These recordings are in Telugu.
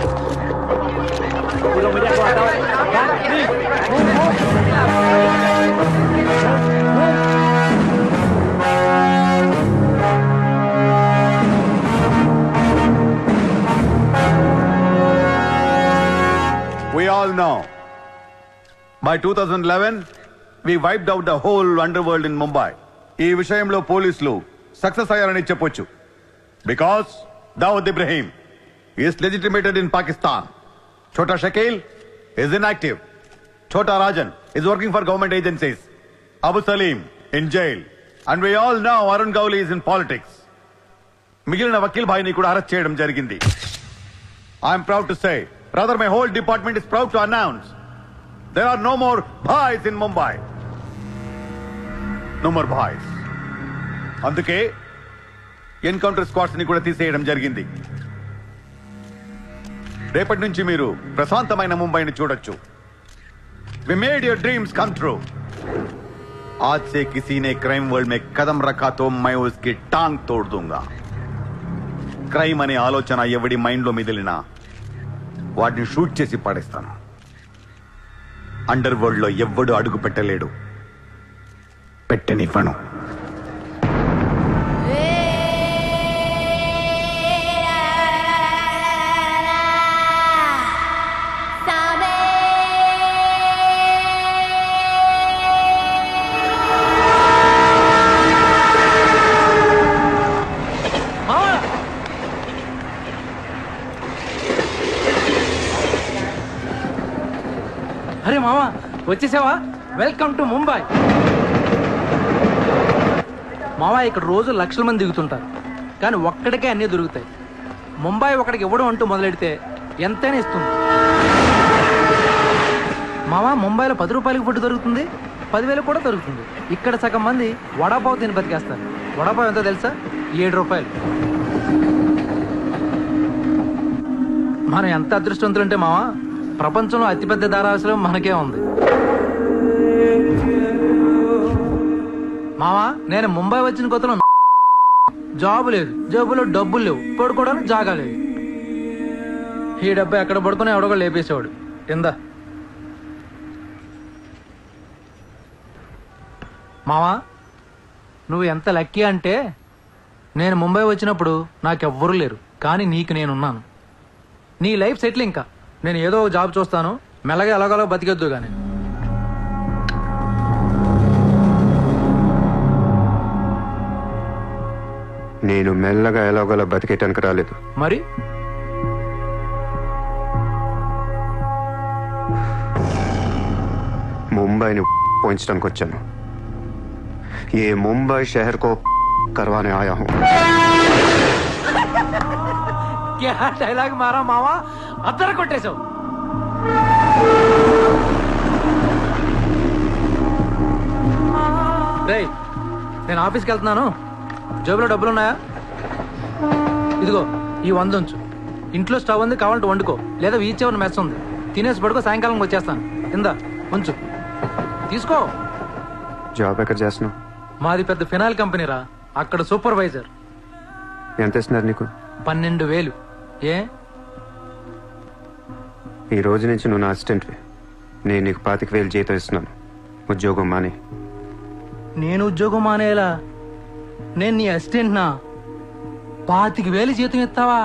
We all know. By 2011, we wiped out the whole underworld in Mumbai. ఈ విషయంలో పోలీసులు సక్సెస్ అయ్యారని చెప్పొచ్చు. Because Dawood Ibrahim is legitimated in Pakistan. Chota Shakil is inactive. Chota Rajan is working for government agencies. Abu Salim in jail. And we all know Arun Gowli is in politics. మిగిలిన వకీల్ భాయ్ని కూడా అరెస్ట్ చేయడం జరిగింది. I'm proud to say, rather my whole department is proud to announce, there are no more bhais in Mumbai. No more bhais. అందుకే ఎన్కౌంటర్ స్క్వాడ్స్ ని కూడా తీసేయడం జరిగింది. రేపటి నుంచి మీరు ప్రశాంతమైన ముంబైని చూడొచ్చు. We made your dreams come true. आज से किसी ने क्राइम वर्ल्ड में कदम रखा तो मैं उसकी टांग तोड़ दूंगा. క్రైమ్ అనే ఆలోచన ఎవడి మైండ్ లో మిగిలినా వాటిని షూట్ చేసి పడేస్తాను. అండర్ వరల్డ్ లో ఎవ్వడు అడుగు పెట్టలేడు, పెట్టనివ్వను. అరే మామా వచ్చేసావా? Welcome to Mumbai. మావా ఇక్కడ రోజు లక్షల మంది దిగుతుంటారు, కానీ ఒక్కడికే అన్నీ దొరుకుతాయి. ముంబై ఒకడికి ఇవ్వడం అంటూ మొదలెడితే ఎంతైనా ఇస్తుంది. మావా ముంబైలో 10 రూపాయలకి ఫుడ్ దొరుకుతుంది, 10,000 కూడా దొరుకుతుంది. ఇక్కడ సగం మంది వడాపావు తిని బతికేస్తారు. వడాపావు ఎంతో తెలుసా? 7 రూపాయలు. మనం ఎంత అదృష్టవంతులంటే మావా, ప్రపంచంలో అతిపెద్ద ధారావాసం మనకే ఉంది. మావా నేను ముంబై వచ్చిన కొత్తలో జాబు లేదు, జేబులో డబ్బులు లేవు, పడుకోవడానికి జాగా లేదు. ఈ డబ్బు ఎక్కడ పడుకుని ఎవడో లేపేసేవాడు కింద. మావా నువ్వు ఎంత లక్కీ అంటే, నేను ముంబై వచ్చినప్పుడు నాకెవ్వరూ లేరు, కానీ నీకు నేనున్నాను. నీ లైఫ్ సెటిల్. ఇంకా నేను ఏదో జాబ్ చూస్తాను, మెల్లగా ఎలాగోలా బతికొద్దు. కానీ నేను మెల్లగా ఎలాగోలా బతికేటానికి రాలేదు. మరి ముంబైని పోయించడానికి వచ్చాను. ఏ ముంబై షహర్ కో करवाने आया हूं. क्या డైలాగ్ మారా మావా, అద్దర కొట్టేశావు. రేయ్ నేను ఆఫీస్కి వెళ్తున్నాను, జేబులో డబ్బులున్నాయా? ఇదిగో ఈ 100 ఉంచు. ఇంట్లో స్టవ్ ఉంది, కావాలంటే వండుకో, లేదా వీచ్ మెస్ ఉంది, తినేసి పడుకో, సాయంకాలం వచ్చేస్తాను. ఇందా ఉంచు, తీసుకో. జాబ్ ఎక్కడ చేస్తున్నావు? మాది పెద్ద ఫినాయిల్ కంపెనీ రా, అక్కడ సూపర్వైజర్. ఎంత ఇస్తున్నారు నీకు? 12,000. ఏ ఈ రోజు నుంచి నువ్వు నా అసిస్టెంట్వి. నేను నీకు 25,000 జీతం ఇస్తున్నాను. ఉద్యోగం మానే. నేను ఉద్యోగం మానేలా? నేను నీ అసిస్టెంట్ నా? 25,000 జీతం ఇస్తావా?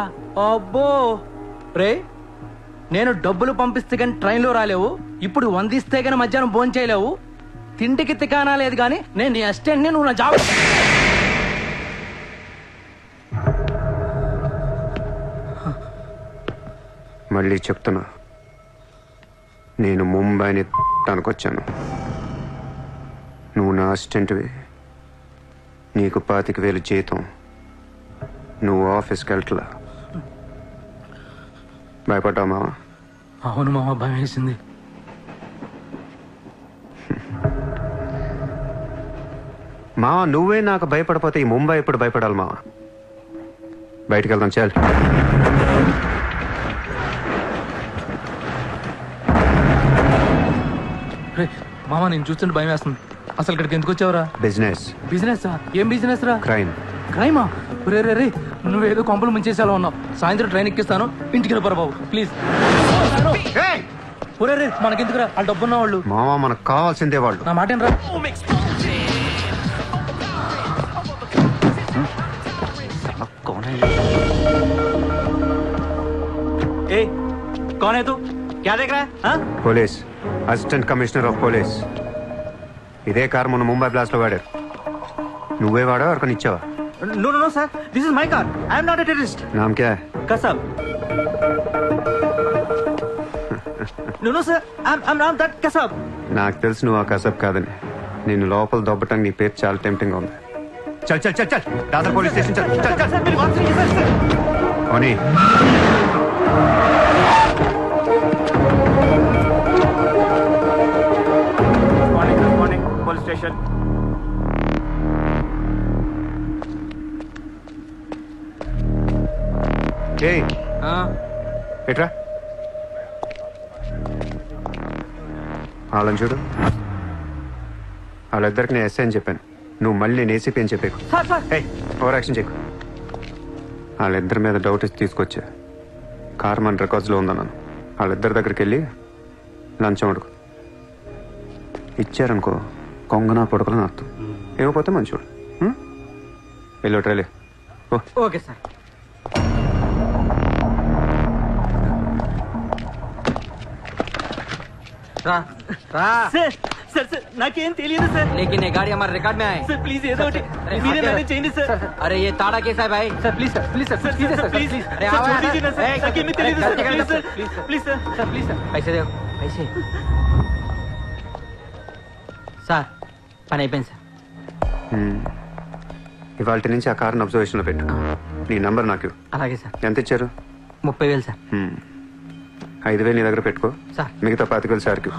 అబ్బో రే, నేను డబ్బులు పంపిస్తే కానీ ట్రైన్లో రాలేవు, ఇప్పుడు 100 ఇస్తే కానీ మధ్యాహ్నం భోజనం చేయలేవు, తిండికి తికానా లేదు. కానీ నేను నీ అసిస్టెంట్ని, నువ్వు నా జాబ్. మళ్ళీ చెప్తున్నా, నేను ముంబైని తనకొచ్చాను. నువ్వు నా అసిస్టెంట్వి, నీకు 25,000 జీతం, నువ్వు ఆఫీస్కి వెళ్ళట్లా. భయపడ్డావు మావా? అవును మామ, భయం వేసింది. మావా నువ్వే నాకు భయపడిపోతే ఈ ముంబై ఎప్పుడు భయపడాలి మావా? బయటికి వెళ్దాం చాలు. మామ నేను చూస్తుంటే భయం వేస్తుంది. అసలు ఇక్కడికి ఎందుకు వచ్చావురా? బిజినెస్. బిజినెస్? ఏం బిజినెస్ రా? క్రైమ్. క్రైమా? రే రే రే నువ్వేదో కొంపలు ముంచేసేలా ఉన్నావు. సాయంత్రం ట్రైన్ ఎక్కిస్తాను, ఇంటికి వెళ్ళిపోరా బాబు ప్లీజ్. ఏయ్! ఒరే రే మనకెందుకురా, వాళ్ళు డబ్బున్న వాళ్ళు. మావా మనకు కావాల్సిందే వాళ్ళు. నా మాట రా. ए, कौन है तू? क्या देख रहा है? हाँ? Police, assistant commissioner of police. ఇదే కార్ మొన్న ముంబై బ్లాస్ట్ లో వాడారు. నువ్వే వాడా ఎవరికని ఇచ్చావా? No, no, no, sir. This is my car. I am not a terrorist. నామ్ క్యా high? Kasab. No, no, sir. I'm not that Kasab. నాకు తెలుసు నువ్వు ఆ కసబ్ కాదని. నిన్ను లోపల దొబ్బటానికి నీ పేరు చాలా టెంప్టింగ్ గా ఉంది. చల్ చల్ చల్ చల్ దాదర్ పోలీస్ స్టేషన్ చల్ చల్ చల్. Sir, मेरी बात सुनिए, sir, sir. ఓనీ Morning, police station. ఏయ్ ఎట్రా వాళ్ళని చూడు. వాళ్ళిద్దరికి నేను ఎస్ఐ అని చెప్పాను. నువ్వు మళ్ళీ నేను ఏసీపీ అని చెప్పాకు. Sir, sir. ఏయ్ ఓవర్ యాక్షన్ చేయకు. వాళ్ళిద్దరి మీద డౌట్ ఇచ్చి తీసుకొచ్చా. కార్ మన రికార్డ్స్లో ఉందన్నాను. వాళ్ళిద్దరి దగ్గరికి వెళ్ళి లంచం అడుగు. ఇచ్చారనుకో కొంగనా పొడకలని అర్థం. ఏమైపోతే మంచోడు. వెళ్ళి ట్రైలే ఓ. Okay, sir. రా రా. Sir, sir, sir. నాకేం తెలియదు సార్. लेकिन ये गाड़ी हमारे रिकॉर्ड में आए. సార్ ప్లీజ్ ఏదో ఒకటి अरे మీరే हाँ, మేనేజ్ చేయండి సార్. अरे ये ताड़ा कैसा है भाई? Sir please sir please sir sir please sir sir please please. अरे సార్ आओ छोड़ यार. दीजिए ना सर. ए, నాకేమీ తెలియదు अरे, సార్. गलती ప్లీజ్ कर sir please sir. Sir please sir. पैसे दो पैसे. సార్ పని అయిపోయింది సార్. ఇవాళ నుంచి ఆ కార్ని అబ్జర్వేషన్లో పెట్టు. నీ నంబర్ నాకు అలాగే సార్. ఎంత ఇచ్చారు? 30,000 సార్. 5,000 నీ దగ్గర పెట్టుకో. సార్. మిగతా 25,000 సార్కి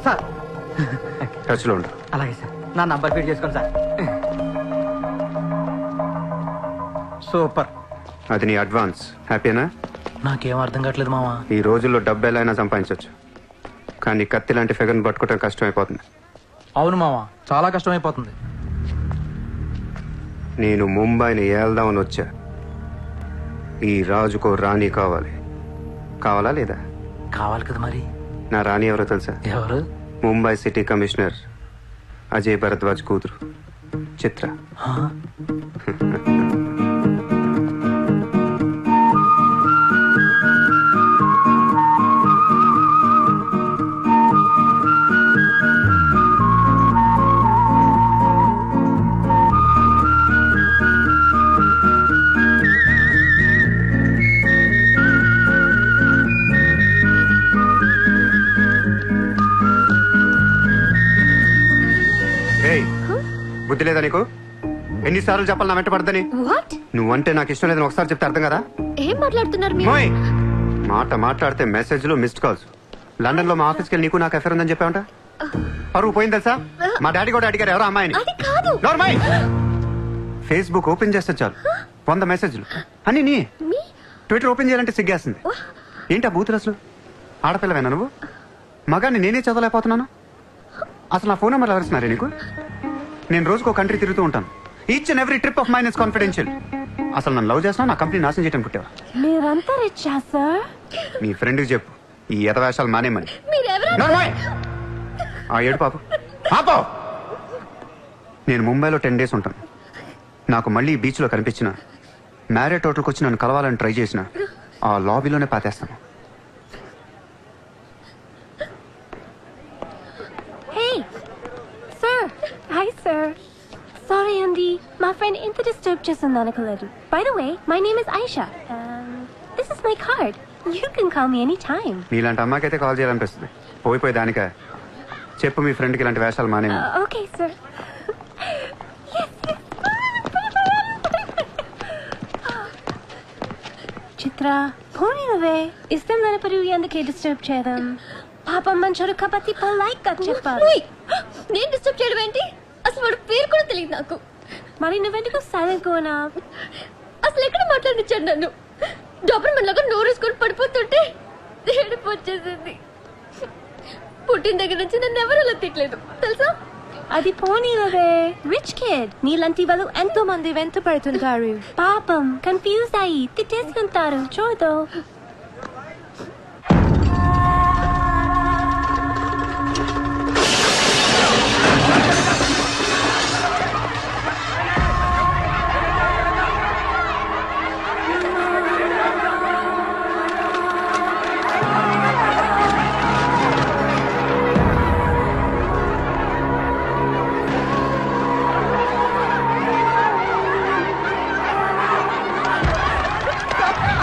సార్ టచ్లో ఉండు. అలాగే సార్. నా నంబర్ ఫీడ్ చేసుకోండి సార్. సూపర్. అది నీ అడ్వాన్స్. హ్యాపీనా? నాకేం అర్థం కావట్లేదు మావా. ఈ రోజుల్లో డబ్బు ఎలా అయినా సంపాదించవచ్చు, కానీ కత్తి లాంటి ఫిగర్ని పట్టుకోవడం కష్టమైపోతుంది. అవును మావా, చాలా కష్టమైపోతుంది. నేను ముంబైని ఏల్దామని వచ్చా. ఈ రాజుకో రాణి కావాలి. కావాలా లేదా? కావాలి కదా మరి. నా రాణి ఎవరో తెలుసా? ఎవరు? ముంబై సిటీ కమిషనర్ అజయ్ భరద్వాజ్ కూతురు చిత్ర. హా? ఏయ్, బుద్ధి లేదా నీకు? ఎన్నిసార్లు చెప్పాలి నా వెంట పడదని? వాట్? నువ్వంటే నాకు ఇష్టం లేదని ఒకసారి చెప్తే అర్థం కదా? ఏం మాట్లాడుతున్నారు మీరు? మోయ్, మాట మాట్లాడితే మెసేజ్లు మిస్డ్ కాల్స్. లండన్ లో మా ఆఫీస్కి వెళ్ళి నీకు నాకు అఫేర్ ఉందని చెప్పావంట. పరువు పోయింది తెలుసా? మా డాడీ కూడా అడిగారు ఎవరో అమ్మాయిని. అది కాదు. నార్మల్ ఫేస్బుక్ ఓపెన్ చేస్తే చాలు 100 మెసేజ్లు అని. నీ మీ ట్విట్టర్ ఓపెన్ చేయాలంటే సిగ్గేస్తుంది. ఏంటి ఆ బూతులు అసలు? ఆడపిల్లవేనా నువ్వు? మగాన్ని నేనే చదవలేకపోతున్నాను. అసలు నా ఫోన్ నెంబర్ ఎవరిస్తున్నారే నీకు? నేను రోజుకో కంట్రీ తిరుగుతూ ఉంటాను. Each and every trip of mine is confidential. అసలు నన్ను లవ్ చేస్తున్నా, నా కంపెనీ నాశనం చేయడం పుట్టావా? మీరంతా రిచ్చా సార్? నీ ఫ్రెండ్కి చెప్పు ఈ ఎదవేషాలు మానేమని. మీరెవరు? నార్మల్ ఆ ఏడు పాపు పాపో. నేను ముంబైలో 10 days ఉంటాను. నాకు మళ్ళీ ఈ బీచ్లో కనిపించిన మ్యారేట్ హోటల్కి వచ్చి నన్ను కలవాలని ట్రై చేసిన ఆ లాబీలోనే పాతేస్తాను. Hey, sir. Hi, sir. Sorry, Andy. My friend ఇంత డిస్టర్బ్ చేసింది అనుకోలేదు. By the way, my name is Aisha. This is my card. You can call me anytime. నీలాంటి అమ్మాయికైతే కాల్ చేయాలనిపిస్తుంది. పోయిపోయి దానికా? చెప్పు మీ ఫ్రెండ్కి ఇలాంటి వేషాలు మానే. Okay, sir. చిత్ర పోనీ నువ్వే ఇష్టం లేనప్పుడు ఎందుకే డిస్టర్బ్ చేయడం? పాపం మంచోడు కాబట్టి పొలైట్ గా చెప్పాలి. నేను డిస్టర్బ్ చేయడం ఏంటి? అసలు వాడు పేరు కూడా తెలియదు నాకు. మరి నువ్వెందుకు సైలెంట్ గా ఉన్నావు? అసలు ఎక్కడ మాట్లాడించాడు నన్ను? డబ్బులు మనలాగా నోరేసుకొని పడిపోతుంటే ఏడుపు వచ్చేసింది. పుట్టిన దగ్గర నుంచి నన్ను ఎవరు అలా తిట్టలేదు తెలుసా? అది పోనీలవే. రిచ్ కిడ్ నీలాంటి వాళ్ళు ఎంతో మంది వెంట పడుతుంటారు. పాపం కన్ఫ్యూజ్ అయ్యి తిట్టేసుకుంటారు. చూడు.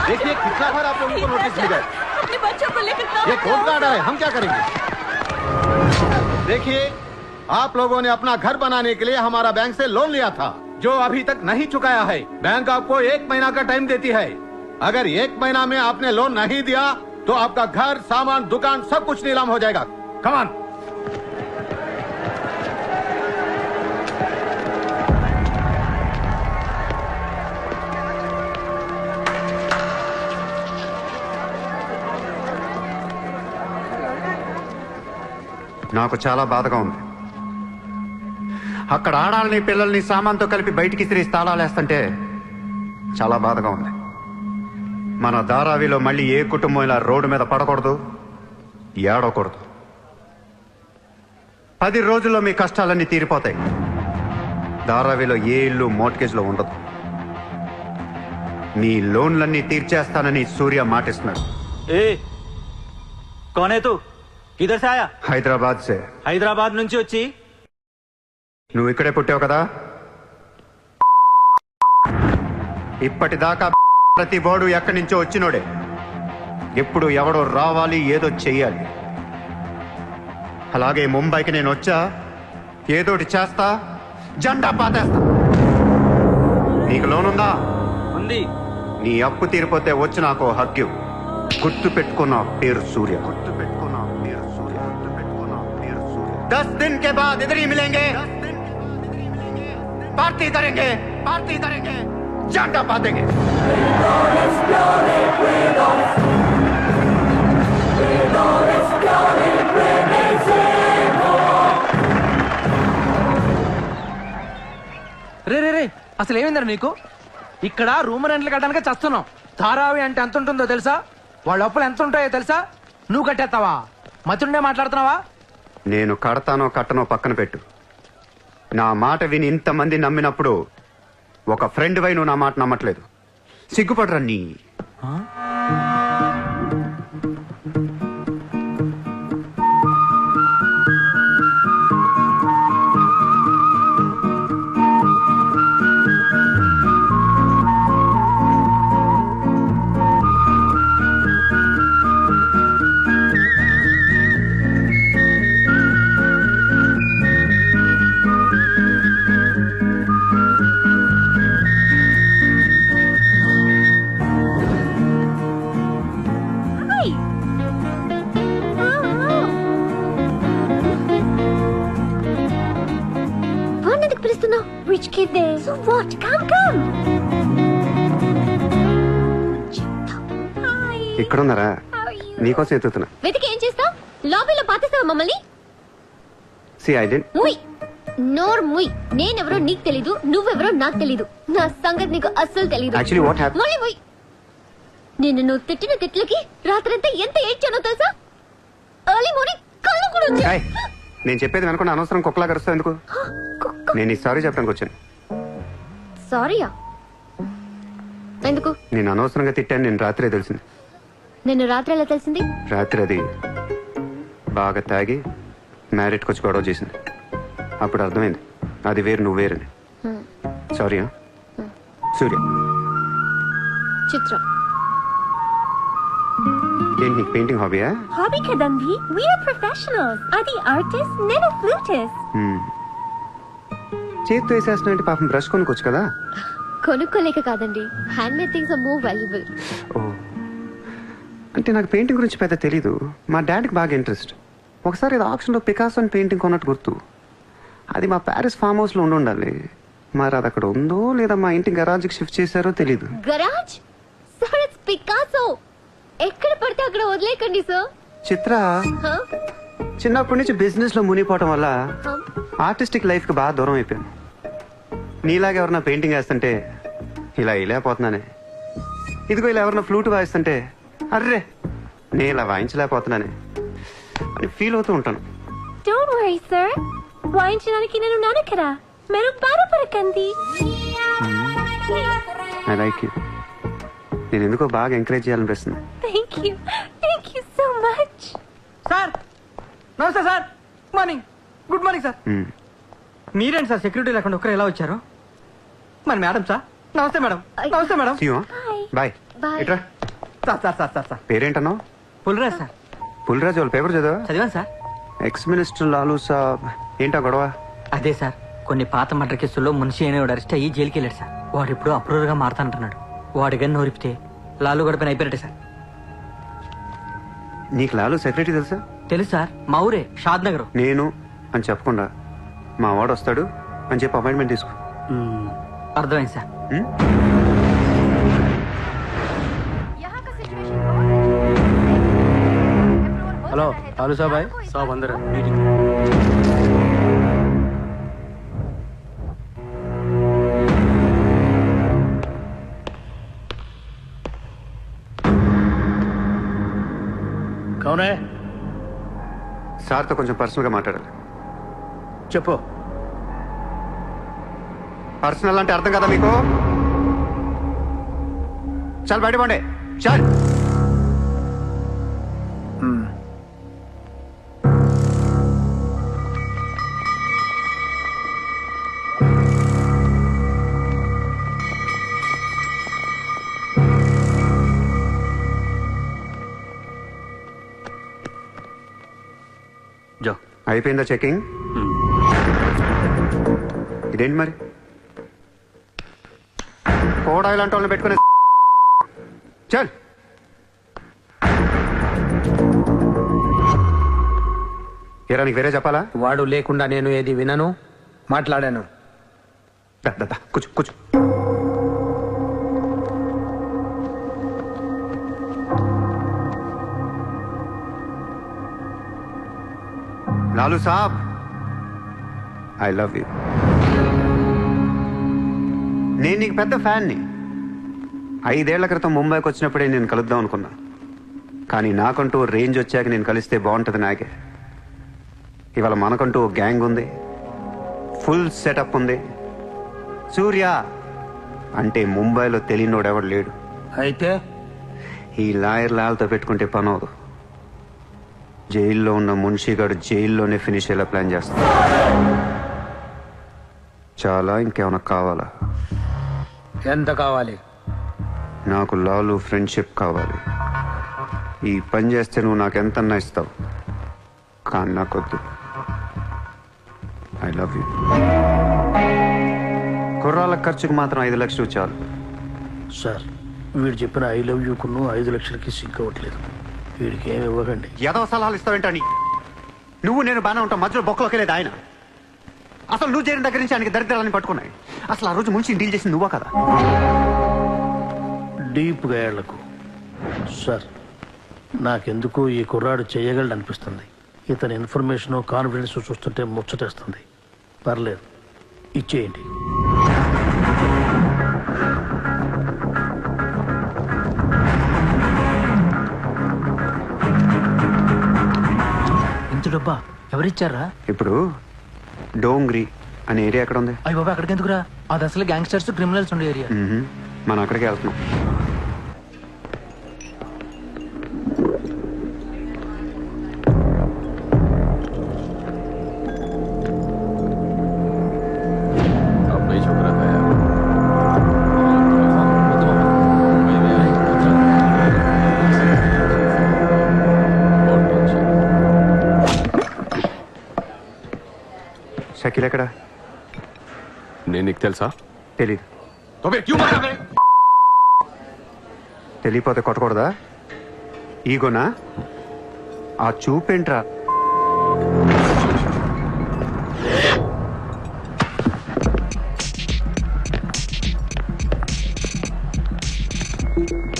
देखिए कितना बार आप लोगों को नोटिस मिल गए. अपने बच्चों को लेकर कहाँ ये कौन का ऑर्डर है? हम क्या करेंगे? देखिए आप लोगों ने अपना घर बनाने के लिए हमारा बैंक से लोन लिया था जो अभी तक नहीं चुकाया है. बैंक आपको 1 महीना का टाइम देती है. अगर 1 महीना में आपने लोन नहीं दिया तो आपका घर, सामान, दुकान सब कुछ नीलाम हो जाएगा. Come on. నాకు చాలా బాధగా ఉంది. అక్కడ ఆడాలని పిల్లల్ని సామాన్తో కలిపి బయటికి తిరిగి తాళాలేస్తుంటే చాలా బాధగా ఉంది. మన ధారావిలో మళ్ళీ ఏ కుటుంబం ఇలా రోడ్డు మీద పడకూడదు, ఏడవకూడదు. 10 రోజుల్లో మీ కష్టాలన్నీ తీరిపోతాయి. ధారావిలో ఏ ఇల్లు మోర్ట్గేజ్లో ఉండదు. మీ లోన్లన్నీ తీర్చేస్తానని సూర్య మాటిస్తున్నాడు. ए कौन है तू? किधर से आया? హైదరాబాద్ సే. హైదరాబాద్ నుంచి వచ్చి నువ్వు ఇక్కడే పుట్టావు కదా. ఇప్పటిదాకా ప్రతి బోర్డు ఎక్కడి నుంచో వచ్చినోడే. ఎప్పుడు ఎవడో రావాలి, ఏదో చెయ్యాలి. అలాగే ముంబైకి నేను వచ్చా, ఏదోటి చేస్తా, జెండా పాతేస్తా. నీకు లోన్ ఉందా? ఉంది. నీ అప్పు తీరిపోతే వచ్చి నాకు హక్కు. గుర్తు పెట్టుకున్న పేరు సూర్య. గుర్తు పెట్టుకున్న పేరు సూర్య. గుర్తు పెట్టుకున్న పేరు సూర్య. 10 दिन के बाद इधर ही मिलेंगे. पार्टी करेंगे, पार्टी करेंगे, झंडा पातेंगे. రే రే రే అసలు ఏమైందిరా నీకు? ఇక్కడ రూమ్ రెంట్లు కట్టడానికి చస్తున్నాం. ధారావి అంటే ఎంత ఉంటుందో తెలుసా? వాళ్ళ అప్పులు ఎంత ఉంటాయో తెలుసా? నువ్వు కట్టేస్తావా? మతుండే మాట్లాడుతున్నావా? నేను కడతానో కట్టనో పక్కన పెట్టు. నా మాట విని ఇంతమంది నమ్మినప్పుడు ఒక ఫ్రెండ్ వై నువ్వు నా మాట నమ్మట్లేదు. సిగ్గుపడరా నీ. Hi. వాడినెందుకు పిలుస్తున్నావు? Rich kid there. So what? Come. Hi. ఇక్కడున్నారా? How are you? నీకోసం ఎత్తుతున్నా. వెతికి ఏం చేస్తావు? లాబీలో పాతేస్తావా మమ్మల్ని? సి ఐ డెంట్. ముయ్ నోర్ ముయ్. నేనెవరో నీకు తెలీదు, నువ్వెవరో నాకు తెలీదు. నా సంగతి నీకు అస్సలు తెలీదు. Actually what happen? మళ్ళీ ముయ్. నిన్ను నువ్వు తిట్టిన తిట్లకి రాత్రంతా ఎంత ఏడ్చానో తెలుసా? ఎర్లీ మార్నింగ్ కళ్ళు కూడా వచ్చాయి. నేను చెప్పేది వెనకుండా అనవసరం కుక్కలా కరుస్తావు ఎందుకు? నేను ఈ సారీ చెప్పడానికి వచ్చాను. సారీయా? ఎందుకు? నేను అనవసరంగా తిట్టాను. నేను రాత్రే తెలిసింది. నిన్ను రాత్రి ఎలా తెలిసింది? రాత్రి అది బాగా తాగి మ్యారేట్కి వచ్చి గొడవ చేసింది. అప్పుడు అర్థమైంది అది వేరు, నువ్వు వేరని. సారీ. సూర్య. చిత్ర. ఏంటి నీకు painting హాబీయా? Hobby kadangi. We are professionals. Adi artist, nenu flutist. చేతితో వేసేస్తున్నావు. పాపం బ్రష్ కొనుక్కోవచ్చు కదా. కొనుక్కోలేక కాదండి, hand made things are more valuable. ఓ, అంటే నాకు పెయింటింగ్ గురించి పెద్ద తెలీదు. మా డాడీకి బాగా ఇంట్రెస్ట్. ఒకసారి ఇది ఆప్షన్లో పికాసో అని పెయింటింగ్ కొన్నట్టు గుర్తు. అది మా ప్యారిస్ ఫామ్ హౌస్లో ఉండాలి. మరి అది అక్కడ ఉందో లేదా మా ఇంటి గరాజ్కి షిఫ్ట్ చేశారో తెలీదు. గరాజ్? Sir it's Picasso. ఎక్కడ పడితే అక్కడ వదిలేకండి సార్. చిత్ర, చిన్నప్పటి నుంచి బిజినెస్ లో మునిగిపోవటం వల్ల ఆర్టిస్టిక్ లైఫ్ కి బాగా దూరం అయిపోయాను. నీలాగా ఎవరన్నా పెయింటింగ్ వేస్తుంటే ఇలా వేయలేకపోతున్నానే. ఇదిగో ఇలా ఎవరన్నా ఫ్లూట్ వాయిస్తుంటే అర్రే నేను ఇలా వాయించలేకపోతున్నానే అని ఫీల్ అవుతూ ఉంటాను. Don't worry, sir. వాయించడానికి నేను ఉన్నాను కదా. మీరు బాధపడకండి. I like you. నేను ఎందుకో బాగా ఎంకరేజ్ చేయాలనిపిస్తుంది. Thank you. Thank you so much. Sir నమస్తే sir. Morning. Good morning sir. మీరేంటి సార్ సెక్యూరిటీ లేకుండా ఒక్కరు ఎలా వచ్చారు? మరి మేడం సార్. నమస్తే మేడం. నమస్తే మేడం. బాయ్. Bye. ఇట్రా. Sir sir sir sir sir పేరేంటన్నావు? పుల్రాజ్ సార్. పుల్రాజు వాళ్ళ పేపర్ చదివా? చదివాను సార్. ఎక్స్ మినిస్టర్ లాలూ సాబ్ ఏంటా గొడవ? అదే సార్, కొన్ని పాత మర్డర్ కేసుల్లో మున్షి అనేవాడు అరెస్ట్ అయ్యి జైలుకి వెళ్ళాడు సార్. వాడు ఇప్పుడు అప్రూవర్ గా మారుతానంటున్నాడు. వాడి గన్ను నోరిపితే లాలు గడపని అయిపోయినట్టే సార్. నీకు లాలూ సెక్రటరీ తెలుసా? తెలుసు సార్, మా ఊరే షాద్ నగర్. నేను అని చెప్పకుండా మా వాడు వస్తాడు అని చెప్పి అపాయింట్మెంట్ తీసుకో. అర్థమైంది సార్. హలో లాలూ సాబాయ్. సాబ్ అందరూ మీటింగ్. కౌనే సార్తో కొంచెం పర్సనల్గా మాట్లాడాలి. చెప్పు. పర్సనల్ అంటే అర్థం కదా మీకు? చాలు బయట పండే చాలు. జో. అయిపోయిందా చెకింగ్? ఇదేంటి మరి పోడా ఇలాంటి వాళ్ళని పెట్టుకునే? చల్. ఏరా నీకు వేరే చెప్పాలా? వాడు లేకుండా నేను ఏది వినను, మాట్లాడాను. దా, దా, దా, కూర్చో కూర్చో. లాలూ సాబ్, ఐ లవ్ యూ. నేను నీకు పెద్ద ఫ్యాన్ని. 5 ఏళ్ల క్రితం ముంబైకి వచ్చినప్పుడే నేను కలుద్దాం అనుకున్నా. కానీ నాకంటూ రేంజ్ వచ్చాక నేను కలిస్తే బాగుంటుంది నాకే. ఇవాళ మనకంటూ గ్యాంగ్ ఉంది, ఫుల్ సెటప్ ఉంది. సూర్య అంటే ముంబైలో తెలియనోడు ఎవడు లేడు. అయితే ఈ లాయర్ లాల్తో పెట్టుకుంటే పని అవదు. జైల్లో ఉన్న మున్షిగాడు జైల్లోనే ఫినిష్ అయ్యేలా ప్లాన్ చేస్తాడు. చాలా ఇంకేమైనా కావాలా? ఎంత కావాలి? నాకు లాలు ఫ్రెండ్షిప్ కావాలి. ఈ పని చేస్తే నువ్వు నాకు ఎంతన్నా ఇస్తావు, కానీ నాకొద్దు. I love you. కుర్రాళ్ళ ఖర్చుకు మాత్రం 5 లక్షలు చాలు. సార్, వీడు చెప్పిన 'ఐ లవ్ యూ'కును 5 లక్షలకి సింక్ అవ్వట్లేదు. వీడికి ఏమి ఇవ్వకండి. ఏదో సలహాలు ఇస్తావేంటని? నువ్వు నేను బాగానే ఉంటాం, మధ్యలో బొక్కలోకి లేదు ఆయన. అసలు నువ్వు చేరిన దగ్గర నుంచి ఆయనకి దరిద్రాలని పట్టుకున్నాయి. అసలు ఆ రోజు ముంచి డీల్ చేసింది నువ్వా కదా? డీప్గా ఏళ్లకు సార్, నాకెందుకు ఈ కుర్రాడు చేయగలడు అనిపిస్తుంది. ఇతని ఇన్ఫర్మేషన్ కాన్ఫిడెన్స్ చూస్తుంటే ముచ్చటేస్తుంది. పర్లేదు, ఇచ్చేయండి. ఇంత డబ్బా ఎవరిచ్చారా? ఇప్పుడు డోంగ్రీ అనే ఏరియా ఎక్కడ ఉంది? అయ్యి బాబా, అక్కడికి ఎందుకురా? అది అసలు గ్యాంగ్స్టర్స్ క్రిమినల్స్ ఉండే ఏరియా. మనం అక్కడికి వెళ్తున్నాం. షకీల్ ఎక్కడ? నేను నీకు తెలుసా? తెలీదు. తెలియపోతే కొట్టకూడదా? ఈగోనా? ఆ చూపేంట్రా?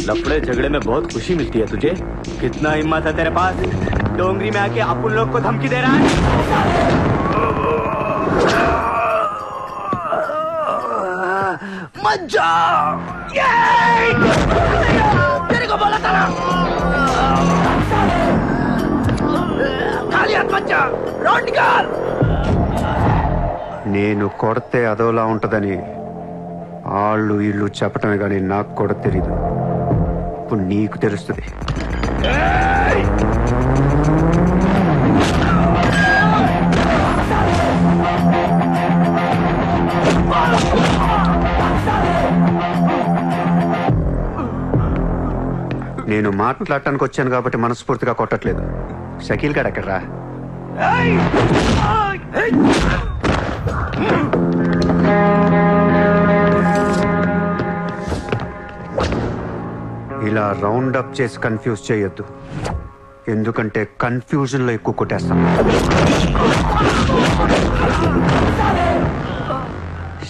लफड़े झगड़े में बहुत खुशी मिलती है तुझे। कितना हिम्मत है तेरे पास, डोंगरी में आके अपन लोग को धमकी दे रहा है। मत जाओ, तेरे को बोला था ना, खाली हाथ मत जा, रोड निकाल। నేను కొడితే అదోలా ఉంటదని వాళ్ళు వీళ్ళు చెప్పటమే కానీ నాకు కూడా తెలీదు. ఇప్పుడు నీకు తెలుస్తుంది. నేను మాట్లాడటానికి వచ్చాను కాబట్టి మనస్ఫూర్తిగా కొట్టట్లేదు. షకీల్ గారు ఎక్కడ్రా? ఇలా రౌండ్ అప్ చేసి కన్ఫ్యూజ్ చేయొద్దు, ఎందుకంటే కన్ఫ్యూజన్ లో ఎక్కువ కొట్టేస్తాను.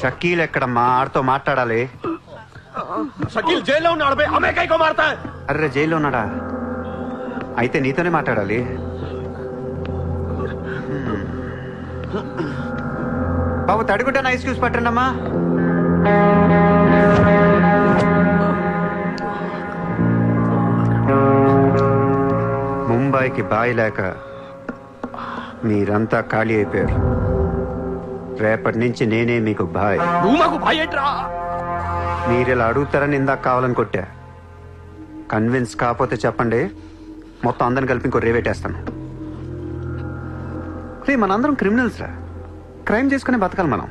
షకీల్ ఎక్కడమ్మా? ఆడితో మాట్లాడాలి. షకీల్ జైల్లో ఉన్నాడు బే, హమే కైకో మారతా హై? అర్రే జైల్లో ఉన్నాడా? అయితే నీతోనే మాట్లాడాలి. బాబు తడుగుంటే ఐస్ క్యూబ్స్ పట్టండి అమ్మా. ముంబైకి బాయి లేక మీరంతా ఖాళీ అయిపోయారు. రేపటి నుంచి నేనే మీకు బాయ్. నువ్వు మాకు బాయ్ ఏంట్రా? మీరు ఇలా అడుగుతారని ఇందాక కావాలని కొట్టా. కన్విన్స్ కాకపోతే చెప్పండి, మొత్తం అందరిని కలిపి ఇంకో రేవేటేస్తాను. రే మనందరం క్రిమినల్స్ రా, క్రైమ్ చేసుకునే బతకాలి మనం.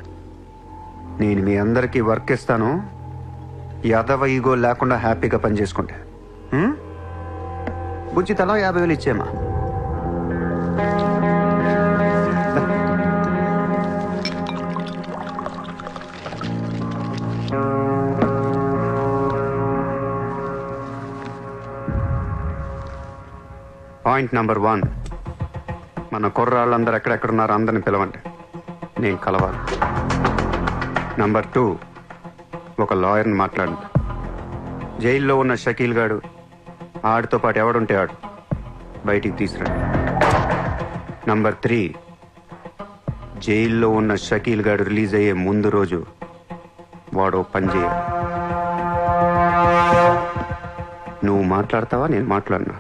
నేను మీ అందరికీ వర్క్ ఇస్తాను, యాదవ ఈగో లేకుండా హ్యాపీగా పని చేసుకుంటే. బుజ్జి తలా 50,000 ఇచ్చేమా. పాయింట్ నెంబర్ 1, మన కుర్రాళ్ళందరూ ఎక్కడెక్కడున్నారో అందరిని పిలవండి, నేను కలవాలి. నెంబర్ 2, ఒక లాయర్ని మాట్లాడండి. జైల్లో ఉన్న షకీల్ గాడు, ఆడితో పాటు ఎవడుంటే ఆడు బయటికి తీసుకురండి. నంబర్ 3, జైల్లో ఉన్న షకీల్ గాడు రిలీజ్ అయ్యే ముందు రోజు వాడు పని చేయాలి. నువ్వు మాట్లాడతావా, నేను మాట్లాడినా?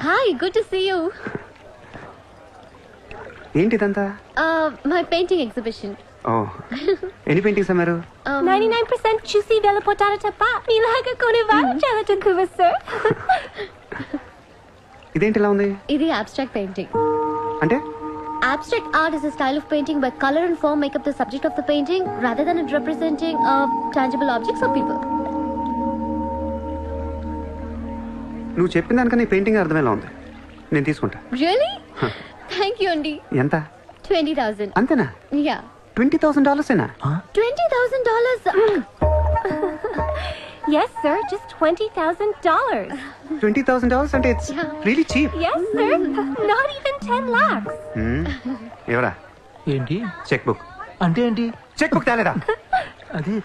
Hi, good to see you. ఏంటిదంతా? My painting exhibition. ఓ, ఎన్ని పెయింటింగ్స్ అమ్మారు? 99% చూసి వెళ్ళిపోతారు తప్ప మీలాగా కొనేవారు చాలా తక్కువ సార్. ఇదేంటి ఇలా ఉంది? ఇది అబ్స్ట్రాక్ట్ పెయింటింగ్. అంటే abstract art is a style of painting where color and form make up the subject of the painting rather than it representing tangible objects or people. నువ్వు చెప్పిన దానికన్నా ఈ పెయింటింగ్ అర్థమేలా ఉంది. నేను తీసుకుంటా. Really? Thank you అండి. ఎంత? 20,000. అంతేనా? Yeah. $20,000 ఏనా? $20,000. Yes sir, just $20,000. $20,000 అంటే it's really cheap. Yes sir, not even 10 lakhs. ఎవరా? ఏంటి చెక్ బుక్ అంటే ఏంటి? చెక్ బుక్ తేలేదా? అది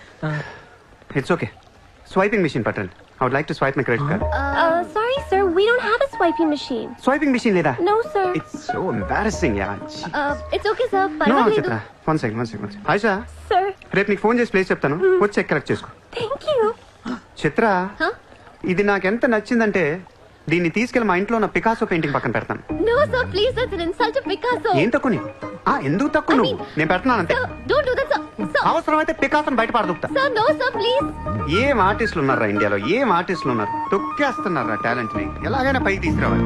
ఇట్స్ ఓకే. స్వైపింగ్ మెషిన్ పట్టండి. I would like to swipe my credit card. Sorry sir, we don't have a swiping machine. Swiping machine లేదా? No sir. It's so embarrassing, yeah. It's okay sir, No, పర్వాలేదు. చిత్ర. One second. ఆయిషా, Sir, రేపు నీకు ఫోన్ చేసి ప్లేస్ చెప్తాను, వచ్చి చెక్ కలెక్ట్ చేసుకో. thank you. Chitra, Huh? ఇది నాకెంత నచ్చిందంటే దీన్ని తీసుకెళ్లి మా ఇంట్లో ఉన్న పికాసో పెయింటింగ్ పక్కన పెడతాను. No sir, please, that's an insult to Picasso. ఏం తక్కువ నీకు? ఎందుకు తక్కువ నువ్వు? నేను పెడుతున్నాను అంతే. Sir, don't do that sir. Sir, అవసరమైతే పికాసోని బయట పారదొక్కుతా. sir, no sir, please. ఏం ఆర్టిస్టులు ఉన్నారా ఇండియాలో? ఏం ఆర్టిస్టులు ఉన్నారు? తొక్కేస్తున్నారా టాలెంట్ ని? ఎలాగైనా పైకి తీసుకురావాలి.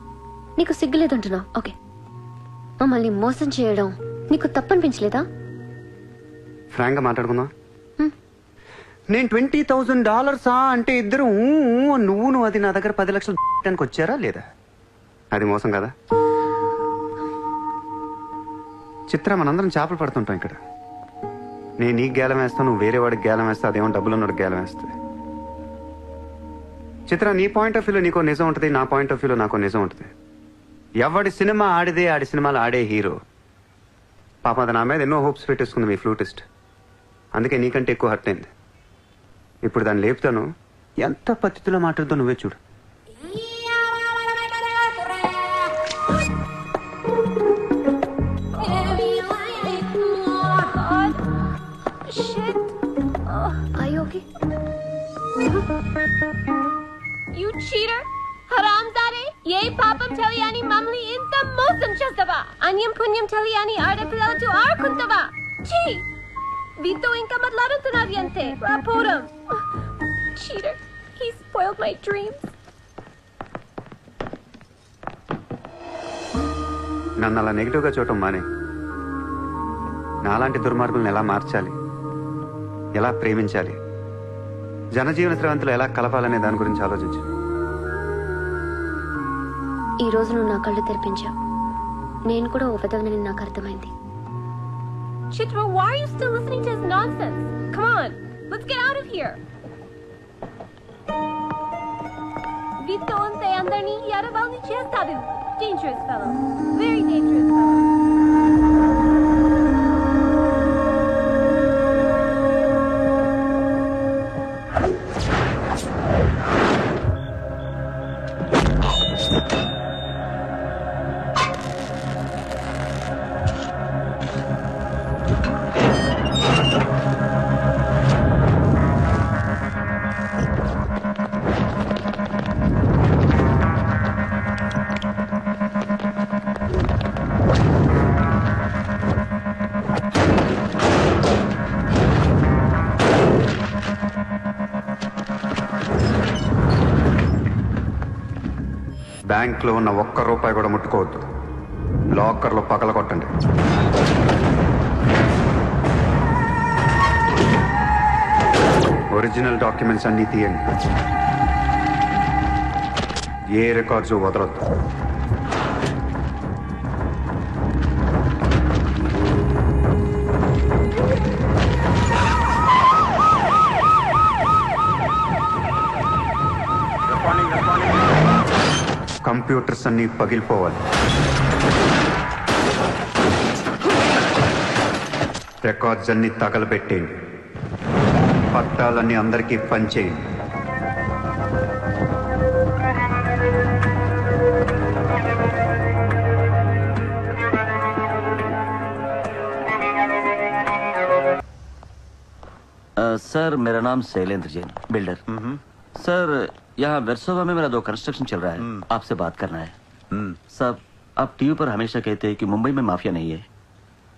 నీకు సిగ్గులేదంటున్నావు. ఓకే, మమ్మల్ని మోసం చేయడం నీకు తప్పనిపించలేదా? ఫ్రాంక్ గా మాట్లాడుకుందాం. నేను $20,000 అంటే ఇద్దరు నువ్వు అది నా దగ్గర 10 లక్షలు పెట్టడానికి వచ్చారా లేదా? అది మోసం కదా చిత్ర. మనందరం చేపలు పడుతుంటాం ఇక్కడ. నేను నీకు గేలం వేస్తాను, నువ్వు వేరే వాడికి గేలం వేస్తా, అదేమో డబ్బులు ఉన్నవాడికి గేలం వేస్తుంది. చిత్ర, నీ పాయింట్ ఆఫ్ వ్యూలో నీకో నిజం ఉంటుంది, నా పాయింట్ ఆఫ్ వ్యూలో నాకో నిజం ఉంటుంది. ఎవడి సినిమా ఆడిదే ఆడి సినిమాలో ఆడే హీరో. పాప అది నా మీద ఎన్నో హోప్స్ పెట్టేసుకుంది మీ ఫ్లూటిస్ట్. అందుకే నీకంటే ఎక్కువ హర్ట్ అయింది. ఇప్పుడు దాన్ని లేపుతాను, ఎంత పద్ధతిలో మాట్లాడుతూ నువ్వే చూడు. You cheater! హరాంజాదే! ఏ పాపం తెలియని మమ్మల్ని ఇంత మోసం చేస్తావా? అన్యం పుణ్యం తెలియని ఆడపిల్లలతో ఆడుకుంటావా? ఛీ! వీతో ఇంకా మాట్లాడుతున్నది అంతే. రాపోరం! Cheater! He spoiled my dreams. నన్ను అలా నెగిటివ్గా చూడటం మానే. నాలాంటి దుర్మార్గులను ఎలా మార్చాలి, ఎలా ప్రేమించాలి, జనజీవన స్రవంతిలో ఎలా కలపాలనే దాని గురించి ఆలోచించు. ఈ రోజు నువ్వు నా కళ్ళు తెరిపించావు. నేను కూడా ఓ విధవనని నాకు అర్థమైంది. Chitra, why are you still listening to his nonsense? Come on, let's get out of here. Vito ante andarni yaravalni chestadu. Dangerous fellow. Very dangerous fellow. Bank లో ఉన్న ₹1 కూడా ముట్టుకోవద్దు. లాకర్లో పగల కొట్టండి. ఒరిజినల్ డాక్యుమెంట్స్ అన్ని తీయండి. ఏ రికార్డ్స్ వదలొద్దు. కంప్యూటర్స్ అన్ని పగిలిపోవాలి. రికార్డ్స్ అన్ని తగలబెట్టేయండి. పట్టాలన్నీ అందరికీ పంచేయండి. सर मेरा नाम शैलेंद्र जैन, बिल्डर। सर यहाँ वेरसोवा में मेरा 2 कंस्ट्रक्शन चल रहा है, आपसे बात करना है। सर आप टीवी पर हमेशा कहते हैं कि मुंबई में माफिया नहीं है,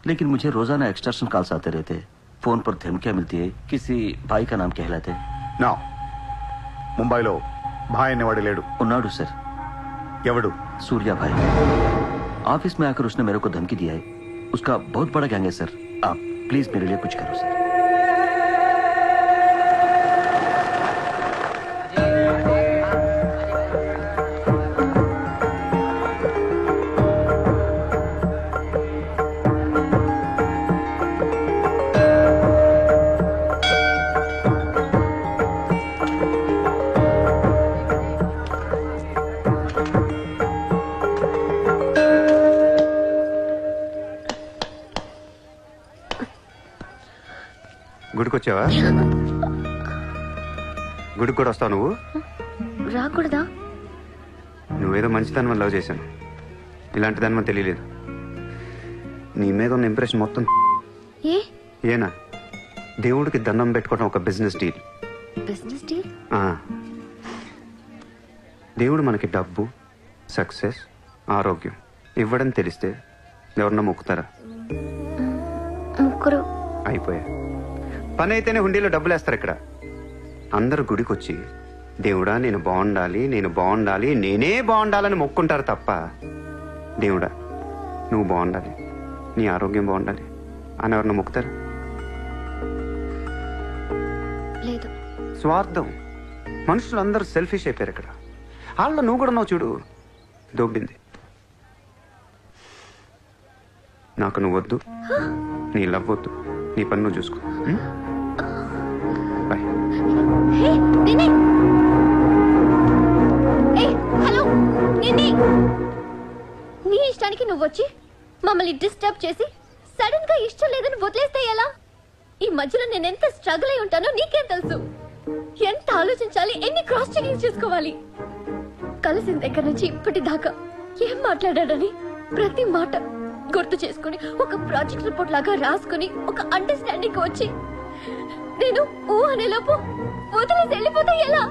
लेकिन मुझे रोजाना एक्सटॉर्शन कॉल्स आते रहते हैं। फोन पर धमकियां मिलती है, किसी भाई का नाम कहलाते हैं। నా ముంబైలో భాయ్ అనేవాడు లేడు. उन्नाडु सर। ఎవడు? सूर्या भाई। ऑफिस में आकर उसने मेरे को धमकी दिया है। उसका बहुत बड़ा गैंग है सर, आप प्लीज मेरे लिए कुछ करो सर। గుడికొచ్చావా? గుడికి కూడా వస్తావు నువ్వు? రాకూడదా? నువ్వేదో మంచిదాన్ని లవ్ చేశాను, ఇలాంటి దాన్ని మనం తెలియలేదు. నీ మీద ఉన్న ఇంప్రెషన్ మొత్తం ఏనా దేవుడికి దండం పెట్టుకోవడం ఒక బిజినెస్ డీల్. Business deal? దేవుడు మనకి డబ్బు, సక్సెస్, ఆరోగ్యం ఇవ్వడం తెలిస్తే ఎవరన్నా మొక్కుతారా? ముగ్గురు అయిపోయా. పని అయితేనే హుండీలో డబ్బులు వేస్తారు. ఇక్కడ అందరూ గుడికి వచ్చి దేవుడా నేను బాగుండాలి, నేను బాగుండాలి, నేనే బాగుండాలని మొక్కుంటారు తప్ప దేవుడా నువ్వు బాగుండాలి, నీ ఆరోగ్యం బాగుండాలి అని ఎవరిని మొక్కుతారు? లేదు. స్వార్థం. మనుషులందరూ సెల్ఫిష్ అయిపోయారు ఇక్కడ. వాళ్ళ నువ్వు కూడా ఉన్నావు చూడు, దొబ్బింది. నాకు నువ్వు వద్దు, నీ లవ్ వద్దు, నీ పని నువ్వు చూసుకో. బాయ్. హే, నిన్నే. ఏయ్, హలో, నిన్నే. నీ ఇష్టానికి నువ్వు వచ్చి మమ్మల్ని డిస్టర్బ్ చేసి సడన్ గా ఇష్టం లేదని వదిలేస్తే ఎలా? ఈ మధ్యలో నేను ఎంత స్ట్రగుల్ అయి ఉంటానో నీకేం తెలుసు? ఎంత ఆలోచించాలి, ఎన్ని క్రాస్ చెకింగ్ చేసుకోవాలి. కలిసిన దగ్గర నుంచి ఇప్పటిదాకా ఏం మాట్లాడాడని ప్రతి మాట గుర్తు చేసుకుని ఒక ప్రాజెక్ట్ రిపోర్ట్ లాగా రాసుకుని ఒక అండర్స్టాండింగ్ వచ్చి నేను ఓ అనేలోపు వదిలేసి వెళ్ళిపోతే ఎలా?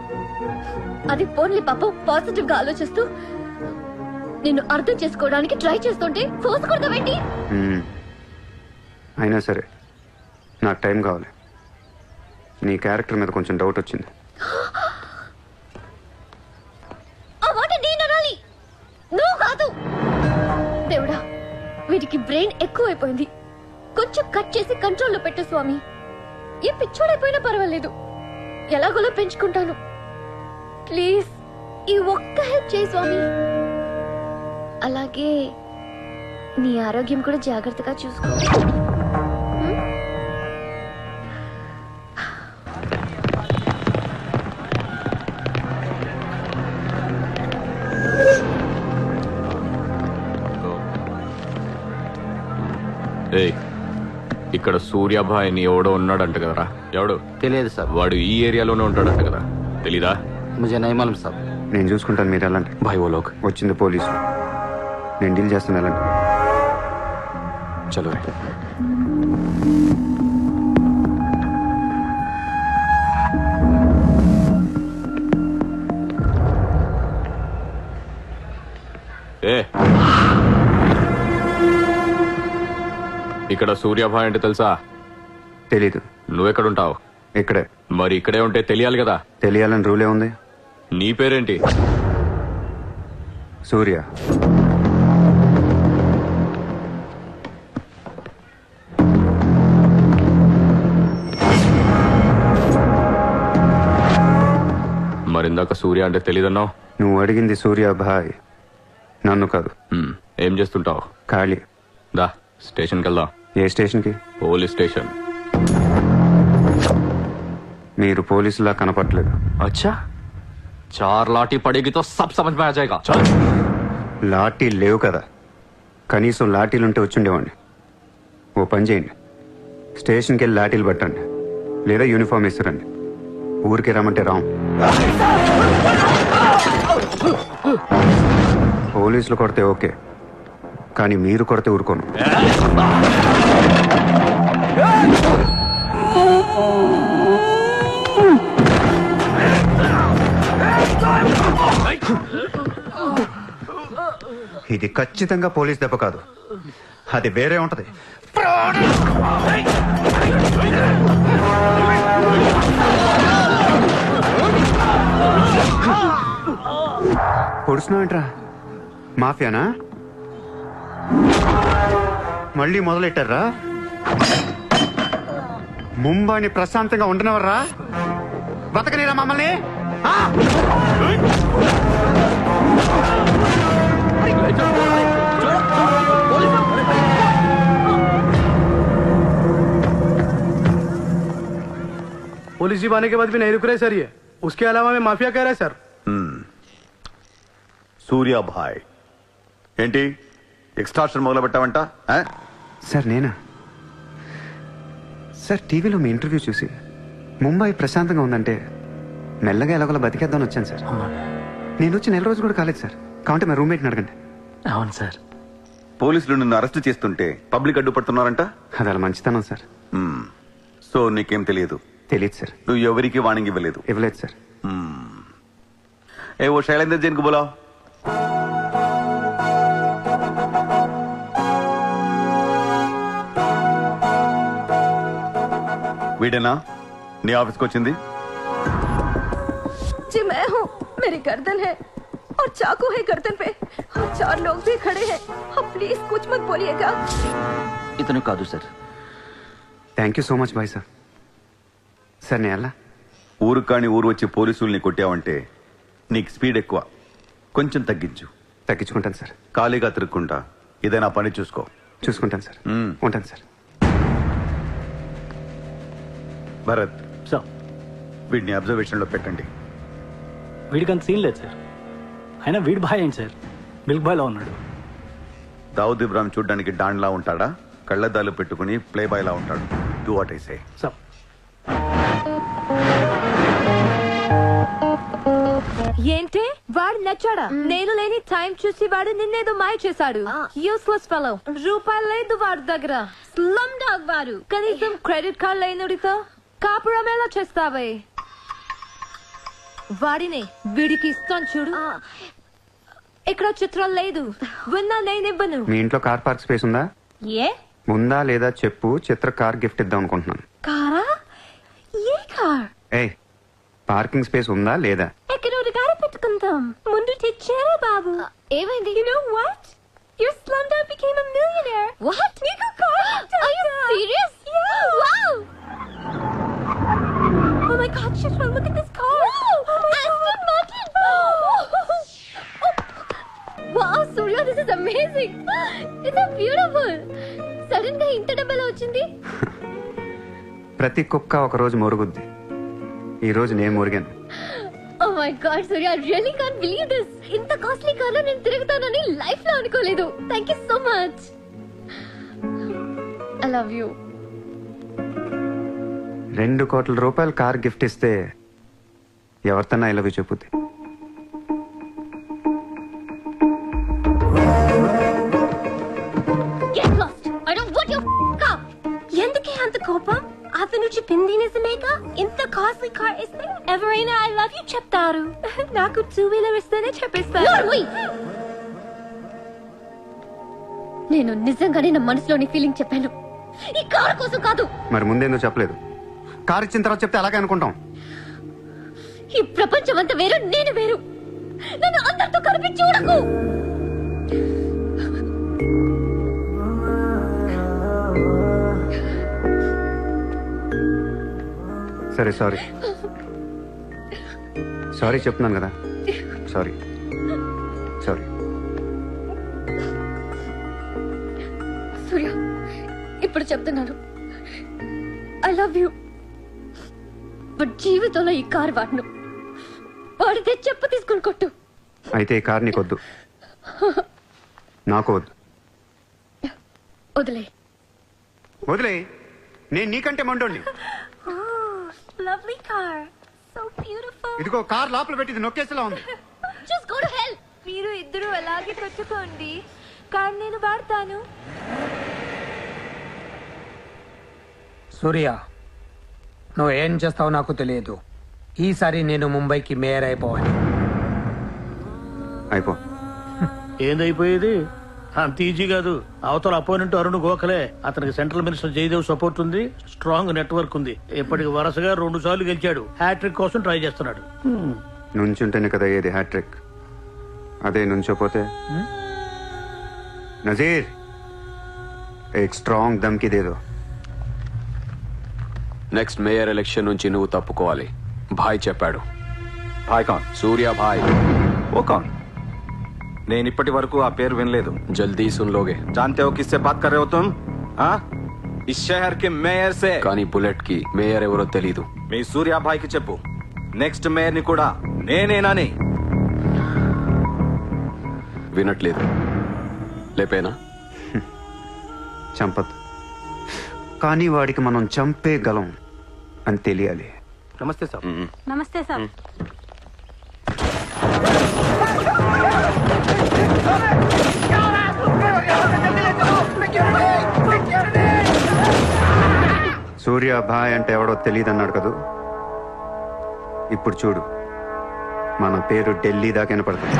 అది పోన్లే పాపం పాజిటివ్ గా ఆలోచిస్తూ నిన్ను అర్థం చేసుకోవడానికి ట్రై చేస్తుంటే ఫోర్స్ కొడతావేంటి? అయినా సరే నాకు టైం కావాలి. నీ క్యారెక్టర్ మీద కొంచెం డౌట్ వచ్చింది. ఆ మాట నేను అనాలి, నువ్వు కాదు. దేవుడా, వీటికి బ్రెయిన్ ఎక్కువైపోయింది. కొంచెం కట్ చేసి కంట్రోల్లో పెట్టు స్వామి. ఏ పిచ్చోడైపోయినా పర్వాలేదు, ఎలాగోలా పెంచుకుంటాను. ప్లీజ్ ఈ ఒక్క హెల్ప్ చేయి స్వామి. అలాగే నీ ఆరోగ్యం కూడా జాగ్రత్తగా చూసుకో. ఏయ్, ఇక్కడ సూర్యాభాయ్ అని ఎవడో ఉన్నాడంట కదరా? ఎవడు? తెలియదు సార్. వాడు ఈ ఏరియాలోనే ఉంటాడంట కదా, తెలీదా? ముజే నహీ మాలూమ్ సాబ్. నేను చూసుకుంటాను, మీరు వెళ్ళండి. భాయ్ ఓ లోగ్. వచ్చింది పోలీసు, నేను డీల్ చేస్తాను, వెళ్ళండి. చలో రే. ఏ, ఇక్కడ సూర్యాభాయ్ అంటే తెలుసా? తెలీదు. నువ్వెక్కడుంటావు? ఇక్కడే. మరి ఇక్కడే ఉంటే తెలియాలి కదా. తెలియాలని రూలే ఉంది. నీ పేరేంటి? సూర్య. మరిందాక సూర్య అంటే తెలీదన్నావు. నువ్వు అడిగింది సూర్యాభాయ్, నన్ను కాదు. ఏం చేస్తుంటావు? ఖాళీ. దా స్టేషన్కి వెళ్దాం. ఏ స్టేషన్కి? Police station. మీరు పోలీసులా కనపట్లేదు. అచ్చా, చార్ లాఠీ పడేగి తో సబ్ సమజ్ మే ఆ జాయేగా. చల్. లాఠీ లేవు కదా, కనీసం లాఠీలుంటే వచ్చుండేవాడిని. ఓ పని చేయండి, స్టేషన్కి వెళ్ళి లాఠీలు పట్టండి, లేదా యూనిఫామ్ ఇస్తారండి. ఊరికి రమ్మంటే రాం. పోలీసులు కొడితే ఓకే, కానీ మీరు కొడితే ఊరుకోను. ఇది ఖచ్చితంగా పోలీస్ దెబ్బ కాదు, అది వేరే ఉంటది. పొడుస్తున్నావేంట్రా? మాఫియానా? మళ్ళీ మొదలెట్టారా? ముంబైని ప్రశాంతంగా ఉండనవర్రా? బతకనీరా మమ్మల్ని? पुलिस जीप आने के बाद भी नहीं रुक रहे सर ये. उसके अलावा मैं माफिया कह रहा है सर. సూర్యాభాయ్ ఏంటి ఎక్స్ట్రాక్షన్ మొదలు పెట్టావంట? సార్ నేనా? సార్ టీవీలో మీ ఇంటర్వ్యూ చూసి ముంబై ప్రశాంతంగా ఉందంటే మెల్లగా ఎలాగోలా బతికేద్దామని వచ్చాను సార్. నేను వచ్చి 4 రోజులు కూడా కాలేదు సార్. కాబట్టి మా రూమ్మేట్ని అడగండి. అవును సార్. పోలీసులు నిన్ను అరెస్ట్ చేస్తుంటే పబ్లిక్ అడ్డుపడుతున్నారంట. అది అలా మంచితనం సార్. సో నీకేం తెలియదు? తెలియదు సార్. నువ్వు ఎవరికి వార్నింగ్ ఇవ్వలేదు? ఇవ్వలేదు సార్. ఏ ఓ శైలేంద్ర జైన్ కు బోలావ్. వీడేనా నీ ఆఫీస్కి వచ్చింది? जी मैं हूँ. मेरी गर्दन है और चाकू है गर्दन पे और 4 लोग भी खड़े हैं। अब प्लीज कुछ मत बोलिएगा। ఇతను కాదు sir. Thank you so much bye sir. Sir నేను ఎలా ఊరు కాని ఊరు వచ్చి పోలీసుల్ని కొట్టావంటే నీకు స్పీడ్ ఎక్కువ. కొంచెం తగ్గించు. తగ్గించుకుంటాను సార్. ఖాళీగా తిరుక్కుంటా ఏదైనా పని చూసుకో. చూసుకుంటాను సార్. ఉంటాను సార్. భరత్ సార్ వీడిని అబ్జర్వేషన్ లో పెట్టండి. వీడికి అంత సీన్ లేదు సార్. అయినా వీడి బాయ్ ఏంటి సార్, మిల్క్ బాయ్లో ఉన్నాడు. దావుద్ ఇబ్రాహిం చూడ్డానికి డాన్లా ఉంటాడా, కళ్ళద్దాలు పెట్టుకుని ప్లే బాయ్ లా ఉంటాడు. Do what I say. Sir ఏంటి వాడు నచ్చాడా? నేను లేని టైం చూసి వాడు నిన్నేదో మాయ చేశాడు. Useless fellow. రూపాయలు లేదు వాడి దగ్గర. స్లమ్ డాగ్ వాడు. కనీసం క్రెడిట్ కార్డ్ లేనుడితో కాపురం ఎలా చేస్తావే? వాడినే వీడికి ఇస్తాను చూడు. ఇక్కడ చిత్రం లేదు. విన్నా నేనివ్వను. మీ ఇంట్లో కార్ పార్క్ స్పేస్ ఉందా? ఏ ఉందా లేదా చెప్పు. చిత్ర కార్ గిఫ్ట్ ఇద్దాం అనుకుంటున్నాను. కారా? ఏ కార్? ఏ పార్కింగ్ స్పేస్ ఉందా లేదా? ఎక్కడ గారి పెట్టుకుందాం. ముందు తెచ్చారా బాబు? ఏమైంది? You know what? Your slumdog became a millionaire. What? నీకు car Are you serious? Yeah. Wow! Oh my God, Chitra, look at this car. Aston Martin! Wow, Surya, this is amazing. It's so beautiful. Sudden గా ఇంత డబ్బులు వచ్చింది. ప్రతి కుక్క ఒక రోజు మురుగుద్ది. ఈ రోజు నేను మురిగాను. Oh my God, Surya, I really can't believe this. ఇంత కాస్ట్లీ కార్లో నేను తిరుగుతానని లైఫ్ లో అనుకోలేదు. Thank you so much. I love you. 2 కోట్ల రూపాయలు కార్ గిఫ్ట్ ఇస్తే ఎవరితోనా ఐ లవ్ యూ చెప్పుద్ది. Get lost. I don't want your car. ఎందుకే అంత కోపం? అతను చెప్పింది నిజమేగా? ఇంత కాస్ట్లీ కార్ ఇస్తే ఎవరైనా ఐ లవ్ యూ చెప్తారు. నాకు 2-wheeler ఇస్తేనే చెప్పిస్తారు. Norway. నేను నిజంగానే నా మనసులోని ఫీలింగ్ చెప్పాను. ఈ కార్ కోసం కాదు. మరి ముందేందో చెప్పలేదు. కార్ ఇచ్చిన తర్వాత చెప్తే అలాగే అనుకుంటాం. ఈ ప్రపంచం అంతా వేరు, నేను వేరు. నన్ను అందరితో కలిపి చూడకు. సరే సారీ. సారీ చెప్తున్నాను కదా. Sorry sorry. సూర్య, ఇప్పుడు చెప్తున్నాను. I love you. బట్ జీవితంలో ఈ కార్ వాడను. వాడితే చెప్పు తీసుకుని కొట్టు. అయితే ఈ కార్ నీకొద్దు, నాకు వద్దు. వదిలే. వదిలే. నేను నీకంటే మండోండి. Lovely car. So beautiful. ఇదిగో కార్ లోపల పెట్టింది నొక్కేసేలా ఉంది. Just go to hell. మీరు ఇద్దరు అలాగే పెట్టుకోండి. కార్ నేను వాడతాను. సూర్య, నువ్వు ఏం చేస్తావో నాకు తెలియదు. ఈసారి నేను ముంబైకి మేయర్ అయిపోవాలి. అయిపో. ఏందైపోయేది? అంత ఈజీ కాదు. అవతల అపోనెంట్ అరుణ్ గోఖలే. అతనికి సెంట్రల్ మినిస్టర్ జయదేవ్ సపోర్ట్ ఉంది, స్ట్రాంగ్ నెట్వర్క్ ఉంది. ఇప్పటికి వరుసగా 2 సార్లు గెలిచాడు. హ్యాట్రిక్ కోసం ట్రై చేస్తున్నాడు. నుంచుంటేనే కదా ఏది హ్యాట్రిక్. అదే నుంచోపోతే నజీర్ एक स्ट्रांग धमकी दे दो. నెక్స్ట్ మేయర్ ఎలక్షన్ నుంచి నువ్వు తప్పుకోవాలి. భాయ్ చెప్పాడు. భాయ్ కౌన్? సూర్య భాయ్. ఓ కౌన్? నేను ఇప్పటి వరకు ఆ పేరు వినలేదు. జల్దీ సున్ లోగే. जानते हो किससे बात कर रहे हो तुम? हाँ, इस शहर के మేయర్ से. కానీ బుల్లెట్ కి మేయర్ ఎవరో తెలీదు. మీ సూర్య భాయ్ కి చెప్పు, నెక్స్ట్ మేయర్ ని కూడా నేనేనని. వినట్లేదు. లేపేనా? చంపదు, కానీ వాడికి మనం చంపేయగలం అని తెలియాలి. నమస్తే సార్. నమస్తే సార్. సూర్య భాయ్ అంటే ఎవడో తెలియదు అన్నాడు కదూ. ఇప్పుడు చూడు, మన పేరు ఢిల్లీ దాకా వినపడుతుంది.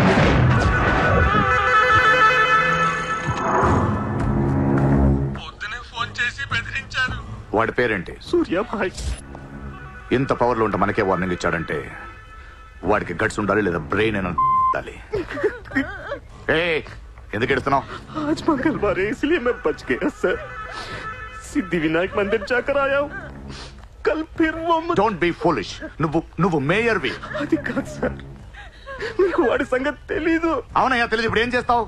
వాడి పేరేంటి? సూర్య భాయ్. ఇంత పవర్లో ఉంటే మనకే వార్నింగ్ ఇచ్చాడంటే వాడికి గట్స్ ఉండాలి, లేదా బ్రెయిన్ डाली ఎందుకు ఎడుతున్నావు? आज मंगलवार है इसलिए मैं बच गया सर। सिद्धि विनायक मंदिर जाकर आया हूँ। कल फिर वो డోంట్ బి ఫూలిష్. నువ్వు మేయర్వి. అది కాదు సార్, మీకు వాడి సంగతి తెలీదు. అవునయ్యా తెలియదు. ఇప్పుడు ఏం చేస్తావు?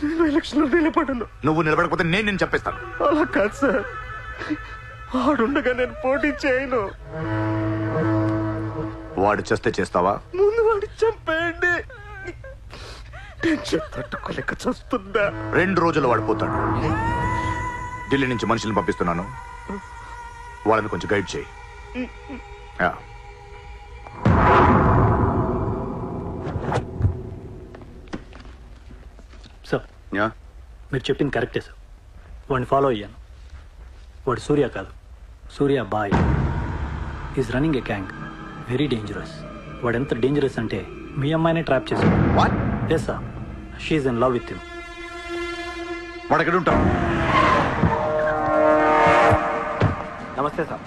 నేను ఎలక్షన్ లో నిలబడను. నువ్వు నిలబడకపోతే నేను చెప్పేస్తాను. అలా కాదు సార్, వాడుండగా నేను పోటీ చేయను. వాడు చేస్తే చేస్తావా? ముందు వాడి చంపేయండి. టెన్షన్ తట్టుకోలేక చూస్తుందా? 2 రోజులు వాడిపోతాడు. ఢిల్లీ నుంచి మనుషుల్ని పంపిస్తున్నాను, వాళ్ళని కొంచెం గైడ్ చేయి. సార్ మీరు చెప్పింది కరెక్టే సార్. వాడిని ఫాలో అయ్యాను. వాడు సూర్య కాదు, సూర్య బాయ్. Is running a gang, very dangerous. వాడు ఎంత డేంజరస్ అంటే మీ అమ్మాయినే ట్రాప్ చేశాడు. Yes sir, she's in love with you. వాడు ఎక్కడ ఉంటావు? నమస్తే సార్.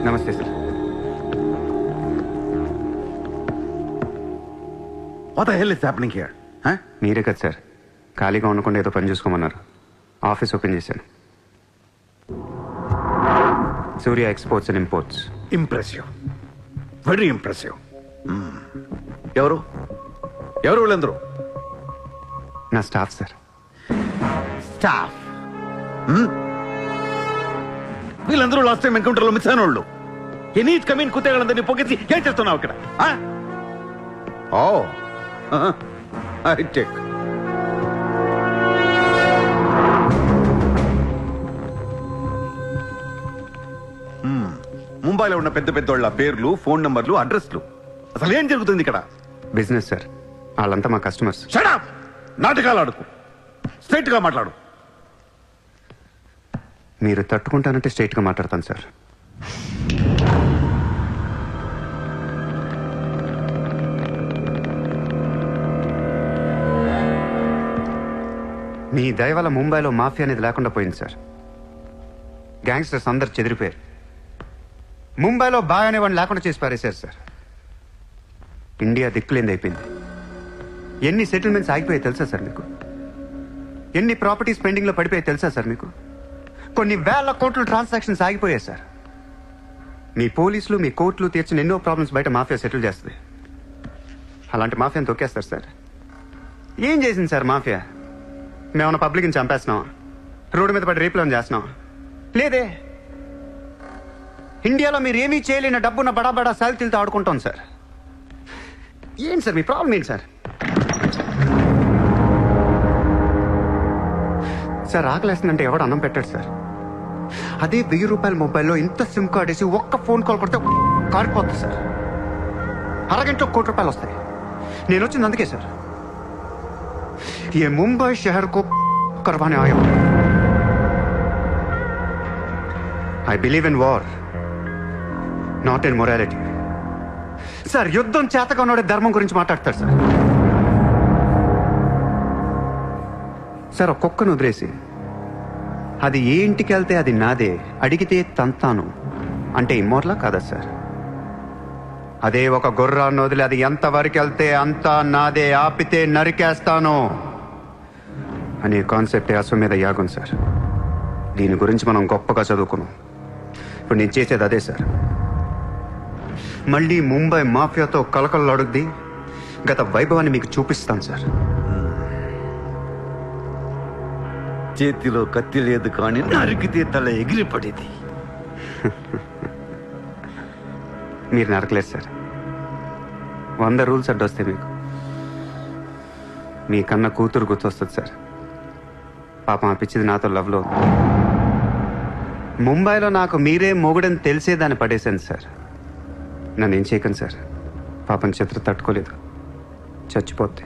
నమస్తే sir. What the hell is happening here? మీరే కదా సార్ ఖాళీగా ఉండకుండా ఏదో పని చూసుకోమన్నారు. ఆఫీస్ ఓపెన్ చేశాను. Surya exports and imports. Impressive, very impressive. ఎవరు వీళ్ళందరూ? నా స్టాఫ్ సార్. స్టాఫ్? వీళ్ళందరూ లాస్ట్ టైం ఎన్కౌంటర్ లో మిస్ అయిన వాళ్ళు. ఎనీట్ కమీన్ కుత్తేగాళ్ళందరినీ పొగేసి ఏం చేస్తున్నావు ఇక్కడ? I take. ముంబైలో ఉన్న పెద్ద పెద్దోళ్ళ పేర్లు, ఫోన్ నంబర్లు, అడ్రస్లు. అసలు ఏం జరుగుతుంది ఇక్కడ? బిజినెస్ సార్, వాళ్ళంతా మా కస్టమర్స్. Shut up! నాటకాలు ఆడుకు, స్ట్రైట్ గా మాట్లాడు. మీరు తట్టుకుంటానంటే స్ట్రైట్గా మాట్లాడతాను సార్. మీ దయ వల్ల ముంబైలో మాఫియా అనేది లేకుండా పోయింది సార్. గ్యాంగ్స్టర్స్ అందరు చెదిరిపోయారు. ముంబైలో బాయ్ అనేవాడిని లేకుండా చేసి పారేశారు సార్. ఇండియా దిక్కులేంది అయిపోయింది. ఎన్ని సెటిల్మెంట్స్ ఆగిపోయాయి తెలుసా సార్ మీకు? ఎన్ని ప్రాపర్టీస్ పెండింగ్లో పడిపోయాయి తెలుసా సార్ మీకు? కొన్ని వేల కోట్ల ట్రాన్సాక్షన్స్ ఆగిపోయాయి సార్. మీ పోలీసులు, మీ కోర్టులు తీర్చిన ఎన్నో ప్రాబ్లమ్స్ బయట మాఫియా సెటిల్ చేస్తుంది. అలాంటి మాఫియాని తొక్కేస్తారు సార్. ఏం చేసింది సార్ మాఫియా? మేమన్నా పబ్లిక్ని చంపేస్తున్నాం, రోడ్డు మీద పడి రేపులను చేస్తున్నాం? లేదే. ఇండియాలో మీరు ఏమీ చేయలేని డబ్బున్న బడా బడా సాల్తీలతో ఆడుకుంటాం సార్. ఏంటి సార్ మీ ప్రాబ్లం ఏంటి సార్? సార్ ఆకలేస్తుందంటే ఎవడు అన్నం పెట్టాడు సార్. అదే 1000 రూపాయల మొబైల్లో ఇంత సిమ్ కార్డ్ వేసి ఒక్క ఫోన్ కాల్ కొడితే కారిపోతుంది సార్. అరగంటలో 1 కోటి రూపాయలు వస్తాయి. నేను వచ్చింది అందుకే సార్. ये मुंबई शहर को करवाने आया हूं. I believe in war, not in morality. Sir యుద్ధం చేతగా ఉన్నాడే ధర్మం గురించి మాట్లాడతారు సార్. సార్ ఒక కుక్కను వదిలేసి అది ఏ ఇంటికి వెళ్తే అది నాదే, అడిగితే తంతాను అంటే ఇమ్మోర్లా కాదా సార్? అదే ఒక గుర్రాన్ని వదిలి అది ఎంతవరకు వెళ్తే అంతా నాదే, ఆపితే నరికేస్తాను అనే కాన్సెప్టే అశ్వమేధ యాగం సార్. దీని గురించి మనం గొప్పగా చదువుకున్నాం. ఇప్పుడు నేను చేసేది అదే సార్. మళ్ళీ ముంబై మాఫియాతో కలకలలాడుద్ది గత వైభవాన్ని మీకు చూపిస్తాను సార్. చేతిలో కత్తి లేదు కానీ నరికితే తల ఎగిరిపడేది. మీరు నరకలేదు సార్. 100 రూల్స్ అడ్డొస్తాయి మీకు. మీ కన్నా కూతురు గుర్తొస్తుంది సార్. పాపం ఆ పిచ్చిది నాతో లవ్లో ఉంది. ముంబైలో నాకు మీరే మొగుడని తెలిసేదాన్ని పడేశాను సార్. నన్ను ఏం చేయకండి సార్. పాపం చిత్ర తట్టుకోలేదు, చచ్చిపోద్ది.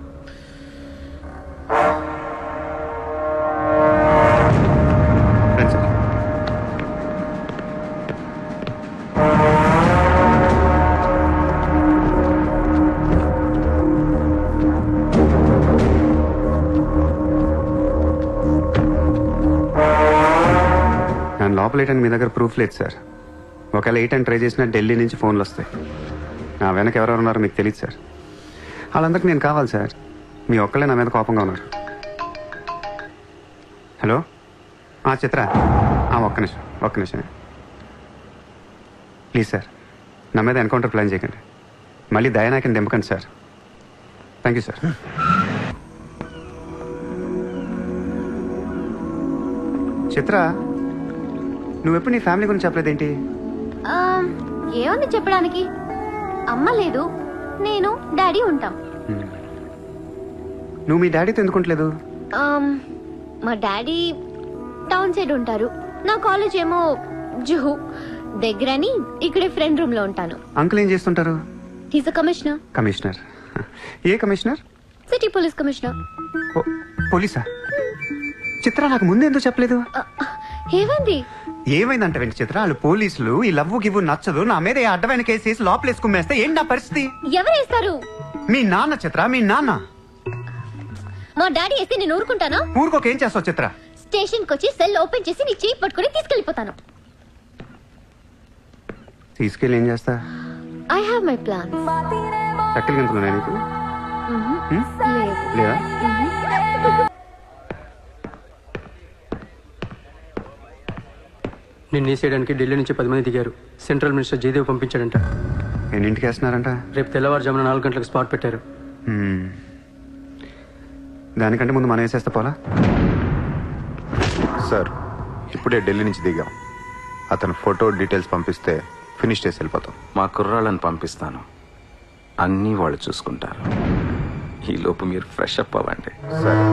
లోపలేయడానికి మీ దగ్గర ప్రూఫ్ లేదు సార్. ఒకవేళ 8 అని ట్రై చేసినా ఢిల్లీ నుంచి ఫోన్లు వస్తాయి. నా వెనక ఎవరెవరు ఉన్నారో మీకు తెలియదు సార్. వాళ్ళందరికీ నేను కావాలి సార్. మీ ఒక్కళ్ళే నా మీద కోపంగా ఉన్నారు. హలో చిత్ర, ఒక్క నిమిషం ప్లీజ్ సార్. నా మీద ఎన్కౌంటర్ ప్లాన్ చేయకండి. మళ్ళీ దయానాయకని దింపకండి sir. Thank you sir. Chitra, నువ్వెప్పుడు నీ ఫ్యామిలీ గురించి చెప్పలేదేంటి? ఏముంది చెప్పడానికి? అమ్మ లేదు, నేను డాడీ ఉంటాం. నువ్వు మీ డాడీతో ఎందుకుంటలేదు? మా డాడీ టౌన్ సైడ్ ఉంటారు. నా కాలేజ్ ఏమో జుహు దగ్గరని ఇక్కడే ఫ్రెండ్ రూమ్ లో ఉంటాను. అంకుల్ ఏం చేస్తుంటారు? He's a commissioner. కమిషనర్? ఏ కమిషనర్? City police commissioner. పోలీసా? చిత్ర, నాకు ముందు ఎందుకు చెప్పలేదు? ఏమైంది? ఏమైందంటే వెంట చిత్ర, వాళ్ళు పోలీసులు ఈ లవ్వు గివ్వు నచ్చదు, నా మీద అడ్డమైన కేసు వేసి లోపలేసుకుమ్మేస్తే ఏంటి నా పరిస్థితి? ఎవరేస్తారు? మీ నాన్న చిత్ర, మీ నాన్న. మా డాడీ వేస్తే నేను ఊరుకుంటానా? ఊరుకోక ఏం చేస్తావు చిత్ర? స్టేషన్ కి వచ్చి సెల్ ఓపెన్ చేసి నీ చేయి పట్టుకుని తీసుకెళ్లిపోతాను. తీసుకెళ్ళి ఏం చేస్తా? I have my plan. చక్కలు గంతులున్నాయి నీకు? లేదా? నిన్ను వేసేయడానికి ఢిల్లీ నుంచి 10 మంది దిగారు. సెంట్రల్ మినిస్టర్ జయదేవ్ పంపించాడంట. ఎన్నింటికి వేస్తున్నారంట? రేపు తెల్లవారుజామున 4 గంటలకు స్పాట్ పెట్టారు. దానికంటే ముందు మనం వేసేస్తా పోలా? సార్, ఇప్పుడే ఢిల్లీ నుంచి దిగాం. అతను ఫోటో డీటెయిల్స్ పంపిస్తే ఫినిష్ చేసి వెళ్ళిపోతాం. మా కుర్రాళ్ళని పంపిస్తాను, అన్నీ వాళ్ళు చూసుకుంటారు. ఈ లోపు మీరు ఫ్రెష్ అప్ అవ్వండి. సరే.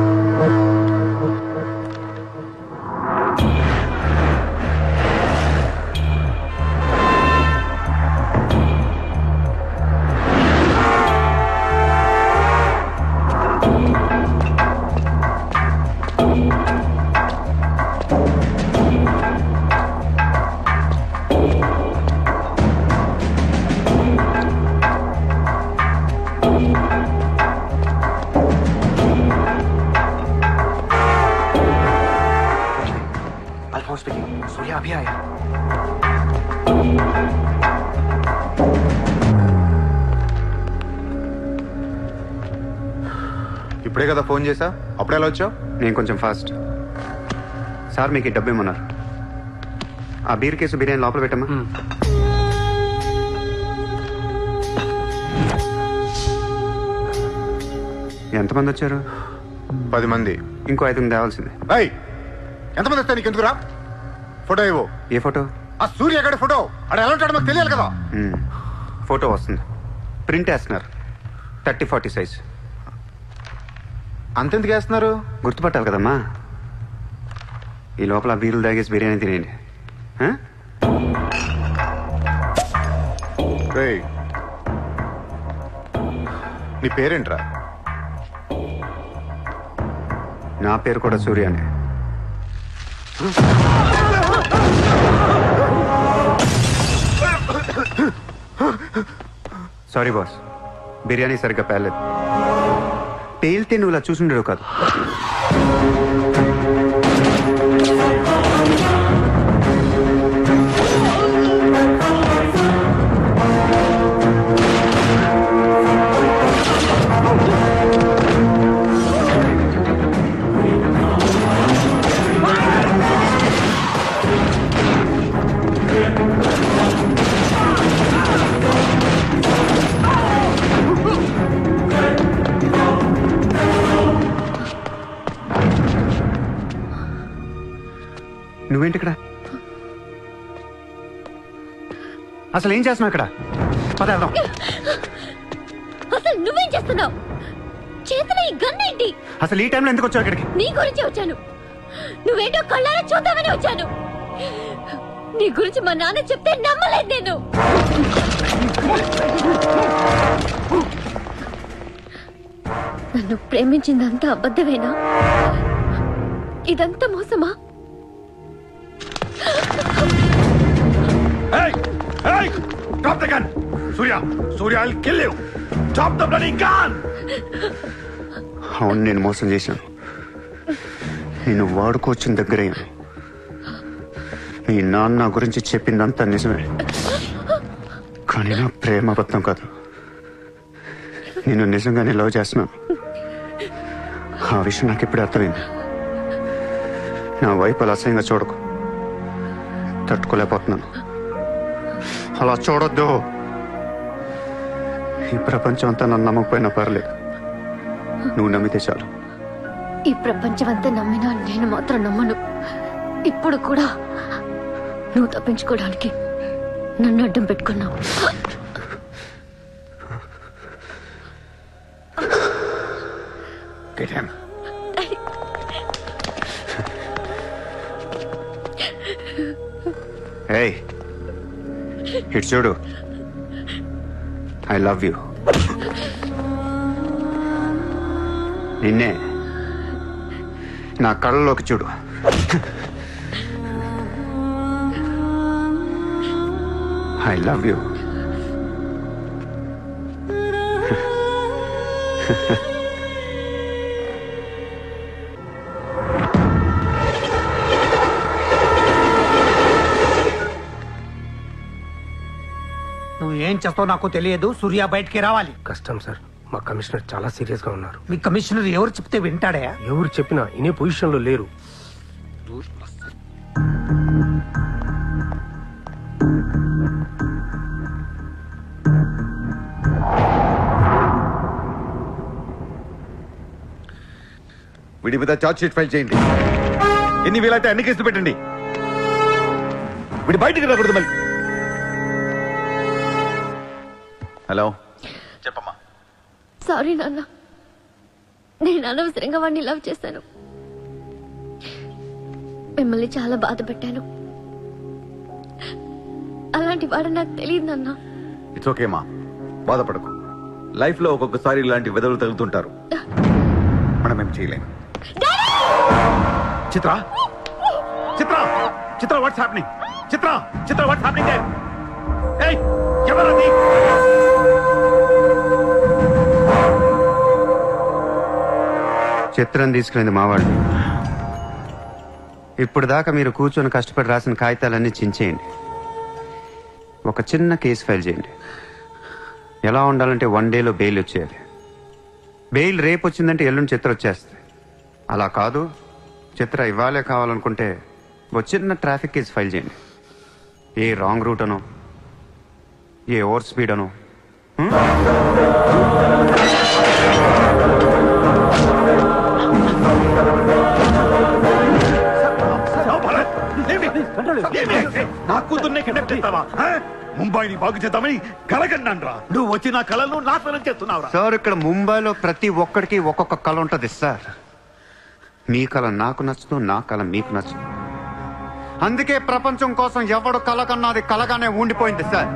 सूर्या अभी आया. ఇప్పుడే కదా ఫోన్ చేసా, అప్పుడు ఎలా వచ్చావు? నేను కొంచెం ఫాస్ట్. సార్ మీకు డబ్బు ఇమ్మన్నారు. ఆ బీర్ కేసు బిర్యానీ లోపల పెట్టమ్మా. ఎంతమంది వచ్చారు? 10 మంది. ఇంకో 5 తేవాల్సింది. ఎంతమంది వస్తా నీకు ఎందుకురా? ఫోటో ఇవ్వు. ఏ ఫోటో? ఆ సూర్య గడి ఫోటో. అక్కడ ఎలా ఉంటాడో మాకు తెలియాలి కదా. ఫోటో వస్తుంది, ప్రింట్ వేస్తున్నారు. 30-40 సైజ్. అంతెందుకు వేస్తున్నారు? గుర్తుపట్టాలి కదమ్మా. ఈ లోపల బీరులు తాగేసి బిర్యానీ తినేయండి. నీ పేరేంట్రా? నా పేరు కూడా సూర్యానే. సారీ బాస్, బిర్యానీ సరిగ్గా పేర్లేదు. పేలితే నువ్వు ఇలా చూసుండేవు కాదు. నువ్వేంటి ఇక్కడ? అసలు ఏం చేస్తున్నావు ఇక్కడ? పద వెళ్దాం. అసలు నువ్వేం చేస్తున్నావు? చేతిలో ఈ గన్ ఏంటి? అసలు ఈ టైంలో ఎందుకు వచ్చావు ఇక్కడికి? నీ గురించి వచ్చాను. నువ్వేంటో కళ్ళారా చూద్దామని వచ్చాను. నీ గురించి మా నాన్న చెప్తే నమ్మలేదు నేను. నన్ను ప్రేమించిందంతా అబద్ధమేనా? ఇదంతా మోసమా? Drop the gun! Surya! Surya, I'll kill you! Drop the bloody gun! అవును, నేను మోసం చేశాను. నేను వాడుకోవచ్చిన దగ్గరయ్యాను. మీ నాన్న గురించి చెప్పిందంతా నిజమే, కానీ నా ప్రేమ అబద్ధం కాదు. నేను నిజంగానే లవ్ చేస్తున్నాను. ఆ విషయం నాకు ఇప్పుడే అర్థమైంది. నా వైపు అలా అసహ్యంగా చూడకు, తట్టుకోలేకపోతున్నాను. అలా చూడొద్దు. ఈ ప్రపంచం అంతా నన్ను నమ్మకపోయినా పర్లేదు, నువ్వు నమ్మితే చాలు. ఈ ప్రపంచం అంతా నమ్మినా నేను మాత్రం నమ్మను. ఇప్పుడు కూడా నువ్వు తప్పించుకోవడానికి నన్ను అడ్డం పెట్టుకున్నావు. Get him. Hey, ఇటు చూడు. I love you. నిన్నే నా కళ్ళలోకి చూడు. I love you. నువ్వు ఏం చేస్తావు నాకు తెలియదు. సూర్య బయటికి రావాలి. కష్టం సార్, మా కమిషనర్ చాలా సీరియస్ గా ఉన్నారు. మీ కమిషనర్ ఎవరు చెప్తే వింటాడా? ఎవరు చెప్పినా ఇనే పొజిషన్ లో లేరు. వీడి మీద చార్జ్ షీట్ ఫైల్ చేయండి. ఎన్ని వీలైతే అన్ని కేసులు పెట్టండి. వీడి బయటికి రాకూడదు మళ్ళీ. హలో, చెప్పమ్మా. సారీ నాన్న, నేను అనవసరంగా వాడిని లవ్ చేశాను. మిమ్మల్ని చాలా బాధ పెట్టాను. అలాంటి వాడు నాకు తెలియదు నాన్న. ఇట్స్ ఓకే మా, బాధపడకు. లైఫ్ లో ఒక్కొక్కసారి ఇలాంటి వెదలు తగులుతుంటారు, మనం ఏం చేయలేము. Chitra, Chitra, Chitra, what's happening? Chitra, Chitra, what's happening there? ఏయ్, ఎవరది? చిత్రం తీసుకునేది మావాడు. ఇప్పుడు దాకా మీరు కూర్చొని కష్టపడి రాసిన కాగితాలన్నీ చించేయండి. ఒక చిన్న కేసు ఫైల్ చేయండి. ఎలా ఉండాలంటే 1 డేలో బెయిల్ వచ్చేయాలి. బెయిల్ రేపు వచ్చిందంటే ఎల్లుండి చిత్ర వచ్చేస్తుంది. అలా కాదు, చిత్ర ఇవ్వాలే కావాలనుకుంటే ఒక చిన్న ట్రాఫిక్ కేసు ఫైల్ చేయండి. ఏ రాంగ్ రూట్ అనో, ఏ ఓవర్ స్పీడ్ అనో. నా కూతుర్నే కిడ్నాప్ చేస్తావా? ముంబైని బాగు చేద్దామని కలగన్నాను రా. నువ్వు వచ్చి నా కళను నాశనం చేస్తున్నావురా. సార్, ఇక్కడ ముంబైలో ప్రతి ఒక్కడికి ఒక్కొక్క కళ ఉంటుంది సార్. మీ కళ నాకు నచ్చదు, నా కళ మీకు నచ్చదు. అందుకే ప్రపంచం కోసం ఎవడు కళ కన్నా అది కలగానే ఉండిపోయింది సార్.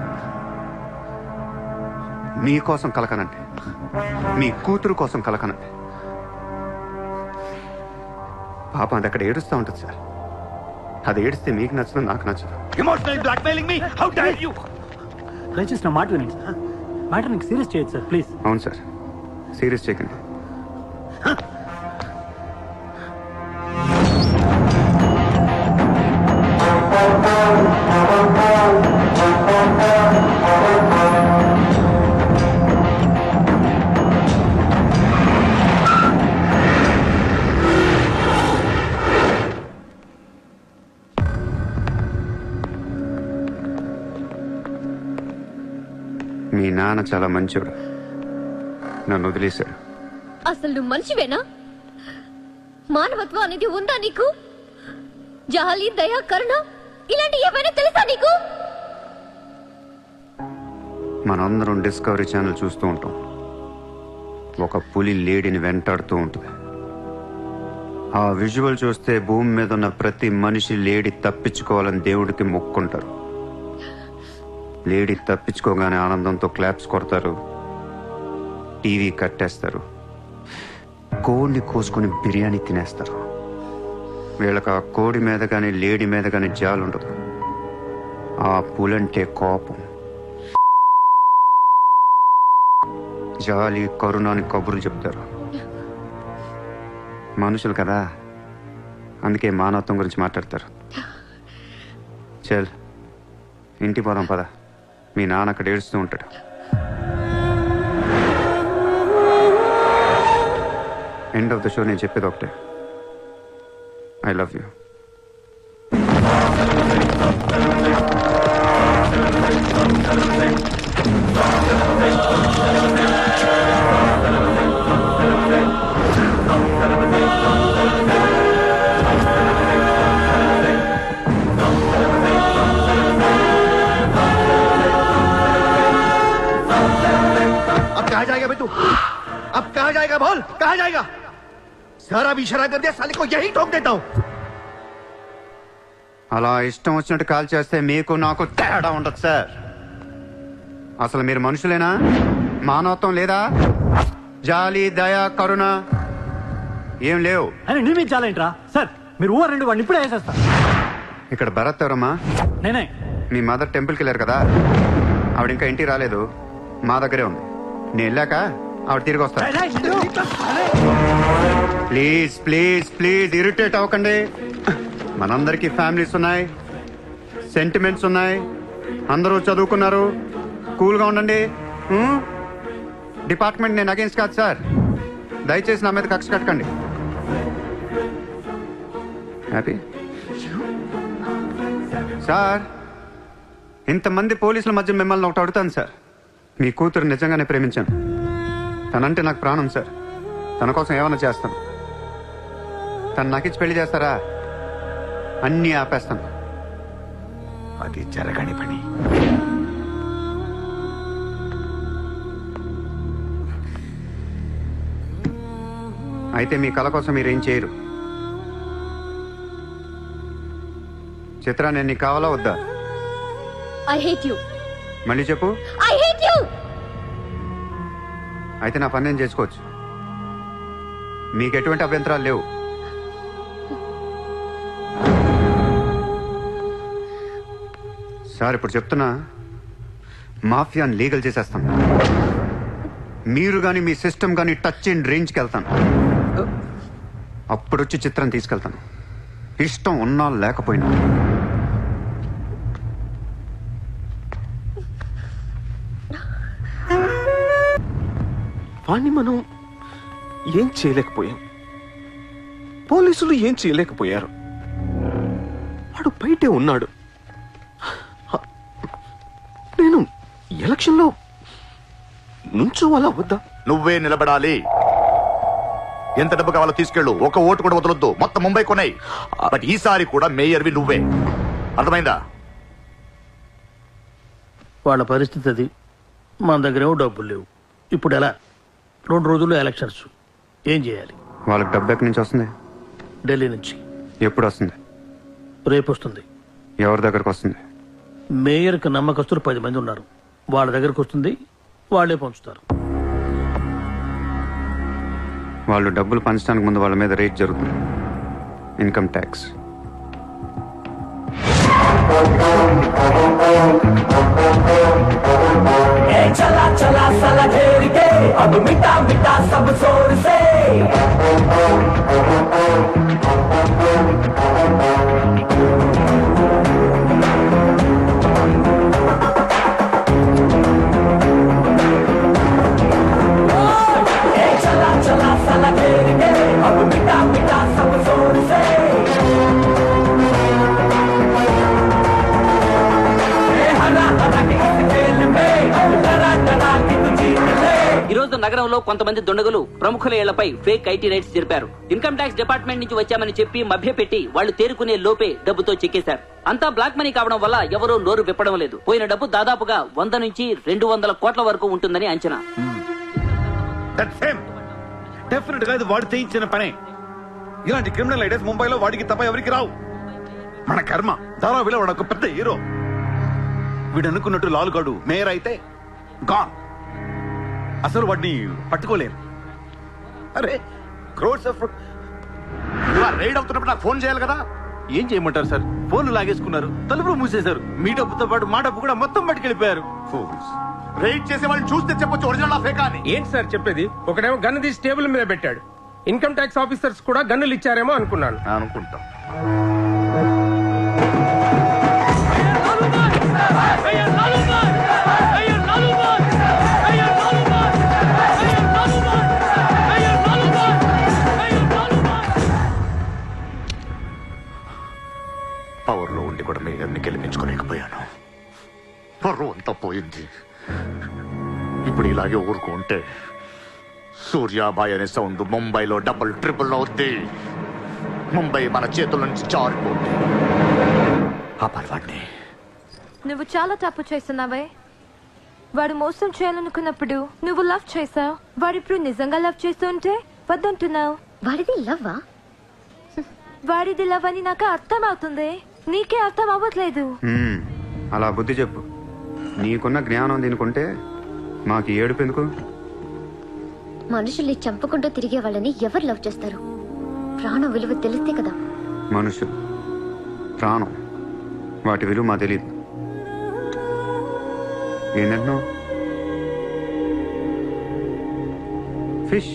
మీకోసం కలకనండి, మీ కూతురు కోసం కలకనండి. పాపం అది అక్కడ ఏడుస్తూ ఉంటుంది సార్. అది ఏడిస్తే మీకు నచ్చదు, నాకు నచ్చదు. Emotional blackmailing me, how dare you? దయచేసి నా మాట వినండి సార్. మ్యాటర్ నీకు సీరియస్ చేయొచ్చు సార్, ప్లీజ్. అవును సార్, సీరియస్ చేయకండి. మీ నాన్న చాలా మంచోడు, నన్ను వదిలేశాడు. అసలు నువ్వు మనిషివేనా? మానవత్వం అనేది ఉందా నీకు? జాలి, దయ, కరుణ ఇలాంటి ఏమైనా తెలుసా నీకు? మనందరం డిస్కవరీ ఛానల్ చూస్తూ ఉంటాం. ఒక పులి లేడీని వెంటాడుతూ ఉంటుంది. ఆ విజువల్ చూస్తే భూమి మీద ఉన్న ప్రతి మనిషి లేడీ తప్పించుకోవాలని దేవుడికి మొక్కుంటారు. లేడీ తప్పించుకోగానే ఆనందంతో క్లాప్స్ కొడతారు, టీవీ కట్టేస్తారు, కోడిని కోసుకొని బిర్యానీ తినేస్తారు. వీళ్ళకి ఆ కోడి మీద కానీ లేడీ మీద కానీ జాలి ఉండదు. ఆ పులంటే కోపం. జాలి, కరుణాని కబుర్లు చెప్తారు. మనుషులు కదా, అందుకే మానవత్వం గురించి మాట్లాడతారు. చల్ ఇంటి పోదాం పద. మీ నాన్న అక్కడ ఏడుస్తూ ఉంటాడు. ఎండ్ ఆఫ్ ద షో నేను చెప్పేది ఒకటే, ఐ లవ్ యూ. अब कहाँ जाएगा बे तू? अब कहाँ जाएगा बोल, कहाँ जाएगा? सारा भी इशारा कर दिया, साले को यही ठोक देता हूँ. అలా ఇష్టం వచ్చినట్టు కాల్ చేస్తే మీకు నాకు తేడా ఉండదు సార్. అసలు మీరు మనుషులేనా? మానవత్వం లేదా? జాలి, దయ, కరుణ ఏం లేవు. అని నీ మీద చాలేంట్రా సార్? మీరు ఊరు రెండు వాడిని ఇప్పుడే వేసేస్తా. ఇక్కడ భరత్ ఎవరమ్మా? నేనే. మీ మదర్ టెంపుల్కి వెళ్ళారు కదా, ఆవిడ ఇంకా ఇంటికి రాలేదు, మా దగ్గరే ఉంది. నేను వెళ్ళాక ఆవిడ తిరిగి వస్తా. ప్లీజ్ ప్లీజ్ ప్లీజ్ ఇరిటేట్ అవ్వకండి. మనందరికీ ఫ్యామిలీస్ ఉన్నాయి, సెంటిమెంట్స్ ఉన్నాయి, అందరూ చదువుకున్నారు. కూల్గా ఉండండి. డిపార్ట్మెంట్ నేను అగేన్స్ట్ కాదు సార్. దయచేసి నా మీద కక్ష కట్టకండి. Happy sir? ఇంతమంది పోలీసుల మధ్య మిమ్మల్ని ఒకటి అడుగుతాను సార్. మీ కూతురు నిజంగానే ప్రేమించాను. తనంటే నాకు ప్రాణం సార్. తన కోసం ఏమైనా చేస్తాను. తను నాకిచ్చి పెళ్లి చేస్తారా? అన్నీ ఆపేస్తాను. అది జరగని పని. అయితే మీ కళ కోసం మీరేం చేయరు. చిత్ర, నేను నీకు కావాలా వద్దా? I hate you. మళ్ళీ చెప్పు. I hate you. అయితే నా పని నేను చేసుకోవచ్చు. మీకు ఎటువంటి అభ్యంతరాలు లేవు. సార్ ఇప్పుడు చెప్తున్నా, మాఫియాని లీగల్ చేసేస్తాను. మీరు కానీ మీ సిస్టమ్ కానీ టచ్ అండ్ రేంజ్కి వెళ్తాను. అప్పుడు వచ్చి చిత్రం తీసుకెళ్తాను, ఇష్టం ఉన్నా లేకపోయినా. వాణ్ణి మనం ఏం చేయలేకపోయాం, పోలీసులు ఏం చేయలేకపోయారు. వాడు బయటే ఉన్నాడు. నేను ఎలక్షన్లో నుంచోవాలా వద్దా? నువ్వే నిలబడాలి. ఎంత డబ్బు కావాలో తీసుకెళ్ళు, ఒక ఓటు కూడా వదలొద్దు. మొత్తం ముంబై కొన్నాయి. బట్ ఈసారి కూడా మేయర్వి నువ్వే. అర్థమైందా? వాళ్ళ పరిస్థితి అది. మన దగ్గరేమో డబ్బులు లేవు. ఇప్పుడు ఎలా? 2 రోజుల్లో ఎలక్షన్స్. ఏం చేయాలి? వాళ్ళకి డబ్బు ఎక్కడి నుంచి వస్తుంది? ఢిల్లీ నుంచి. ఎప్పుడు వస్తుంది? రేపు వస్తుంది. ఎవరి దగ్గరకు వస్తుంది? మేయర్కి నమ్మకస్తులు 10 మంది ఉన్నారు. వాళ్ళ దగ్గరకు వస్తుంది, వాళ్ళే పంచుతారు. వాళ్ళు డబ్బులు పంచడానికి ముందు వాళ్ళ మీద రేట్ జరుగుతుంది, ఇన్కమ్ ట్యాక్స్. चला चला साला घेर के अब मिटा मिटा सब जोर से चला चला साला घेर के अब मिटा मिटा सब जोर से हरा हरा के इस खेल में अब डरा डरा के तू जीत ले. ఈ రోజు నగరంలో కొంతమంది దుండగులు ప్రముఖుల ఇళ్లపై ఫేక్ ఐటీ రైట్స్ జరిపారు. ఇన్కమ్ ట్యాక్స్ డిపార్ట్మెంట్ నుంచి వచ్చామని చెప్పి మభ్యపెట్టి వాళ్ళు తేరుకునే లోపే డబ్బుతో చెక్కేశారు. అంతా బ్లాక్ మనీ కావడం వల్ల ఎవరూ నోరు విప్పడం లేదు. పోయిన డబ్బు దాదాపుగా 100 నుంచి 200 కోట్ల వరకు ఉంటుందని అంచనా. డెఫినెట్ గా ఇది వాడు చేయించిన పనే. ఇలాంటి క్రిమినల్ ఐడియాస్ ముంబైలో వాడికి తప్ప ఎవరికి రావు. మన కర్మ. ధారావిలో వాడు ఒక పెద్ద హీరో. వీడు అనుకున్నట్టు లాలుగాడు మేయర్ అయితే గాన్. అసలు వాడిని పట్టుకోలేరు. అరే క్రోర్స్ ఆఫ్ రైడ్ అవుతున్నప్పుడు నాకు ఫోన్ చేయాలి కదా. ఏం చేయమంటారు సార్? ఫోన్లు లాగేసుకున్నారు, తలుపులు మూసేశారు. మీ డబ్బుతో పాటు మా డబ్బు కూడా మొత్తం పట్టుకెళ్ళిపోయారు. రైడ్ చేసే వాళ్ళని చూస్తే చెప్పొచ్చు ఒరిజినల్ ఫేక్ అని. ఏంటి సార్ చెప్పేది? ఒకడేమో గన్ను తీసి టేబుల్ మీద పెట్టాడు. ఇన్కమ్ ట్యాక్స్ ఆఫీసర్స్ కూడా గన్నులు ఇచ్చారేమో అనుకున్నాను. అనుకుంటాం. పవర్ లో ఉండి కూడా మేయర్ని గెలిపించుకోలేకపోయాను. పరువు అంతా పోయింది. ఇప్పుడు ఇలాగే ఊరుకుంటే సూర్యాబాయ్ అనే సౌండ్ ముంబైలో డబుల్ ట్రిపుల్ అవుద్ది. ముంబై మన చేతుల నుంచి జారిపోద్ది. ఆపాలి వాడిని. నువ్వు చాలా తప్పు చేస్తున్నావే. వాడు మోసం చేయాలనుకున్నప్పుడు నువ్వు లవ్ చేసావు. వాడు ఇప్పుడు నిజంగా లవ్ చేస్తుంటే వద్దంటున్నావు. వాడిది లవ్వా? వాడిది లవ్ అని నాకు అర్థం అవుతుంది, నీకే అర్థం అవ్వట్లేదు. అలా బుద్ధి చెప్పు. నీకున్న జ్ఞానం దీనికుంటే మాకు ఏడుపు ఎందుకు? మనుషుల్ని చంపుకుంటూ తిరిగే వాళ్ళని ఎవరు లవ్ చేస్తారు? ప్రాణం విలువ తెలిస్తే కదా. మనుషులు, ప్రాణం, వాటి విలువ మా తెలియదు. ఏంటంటున్నా? Fish,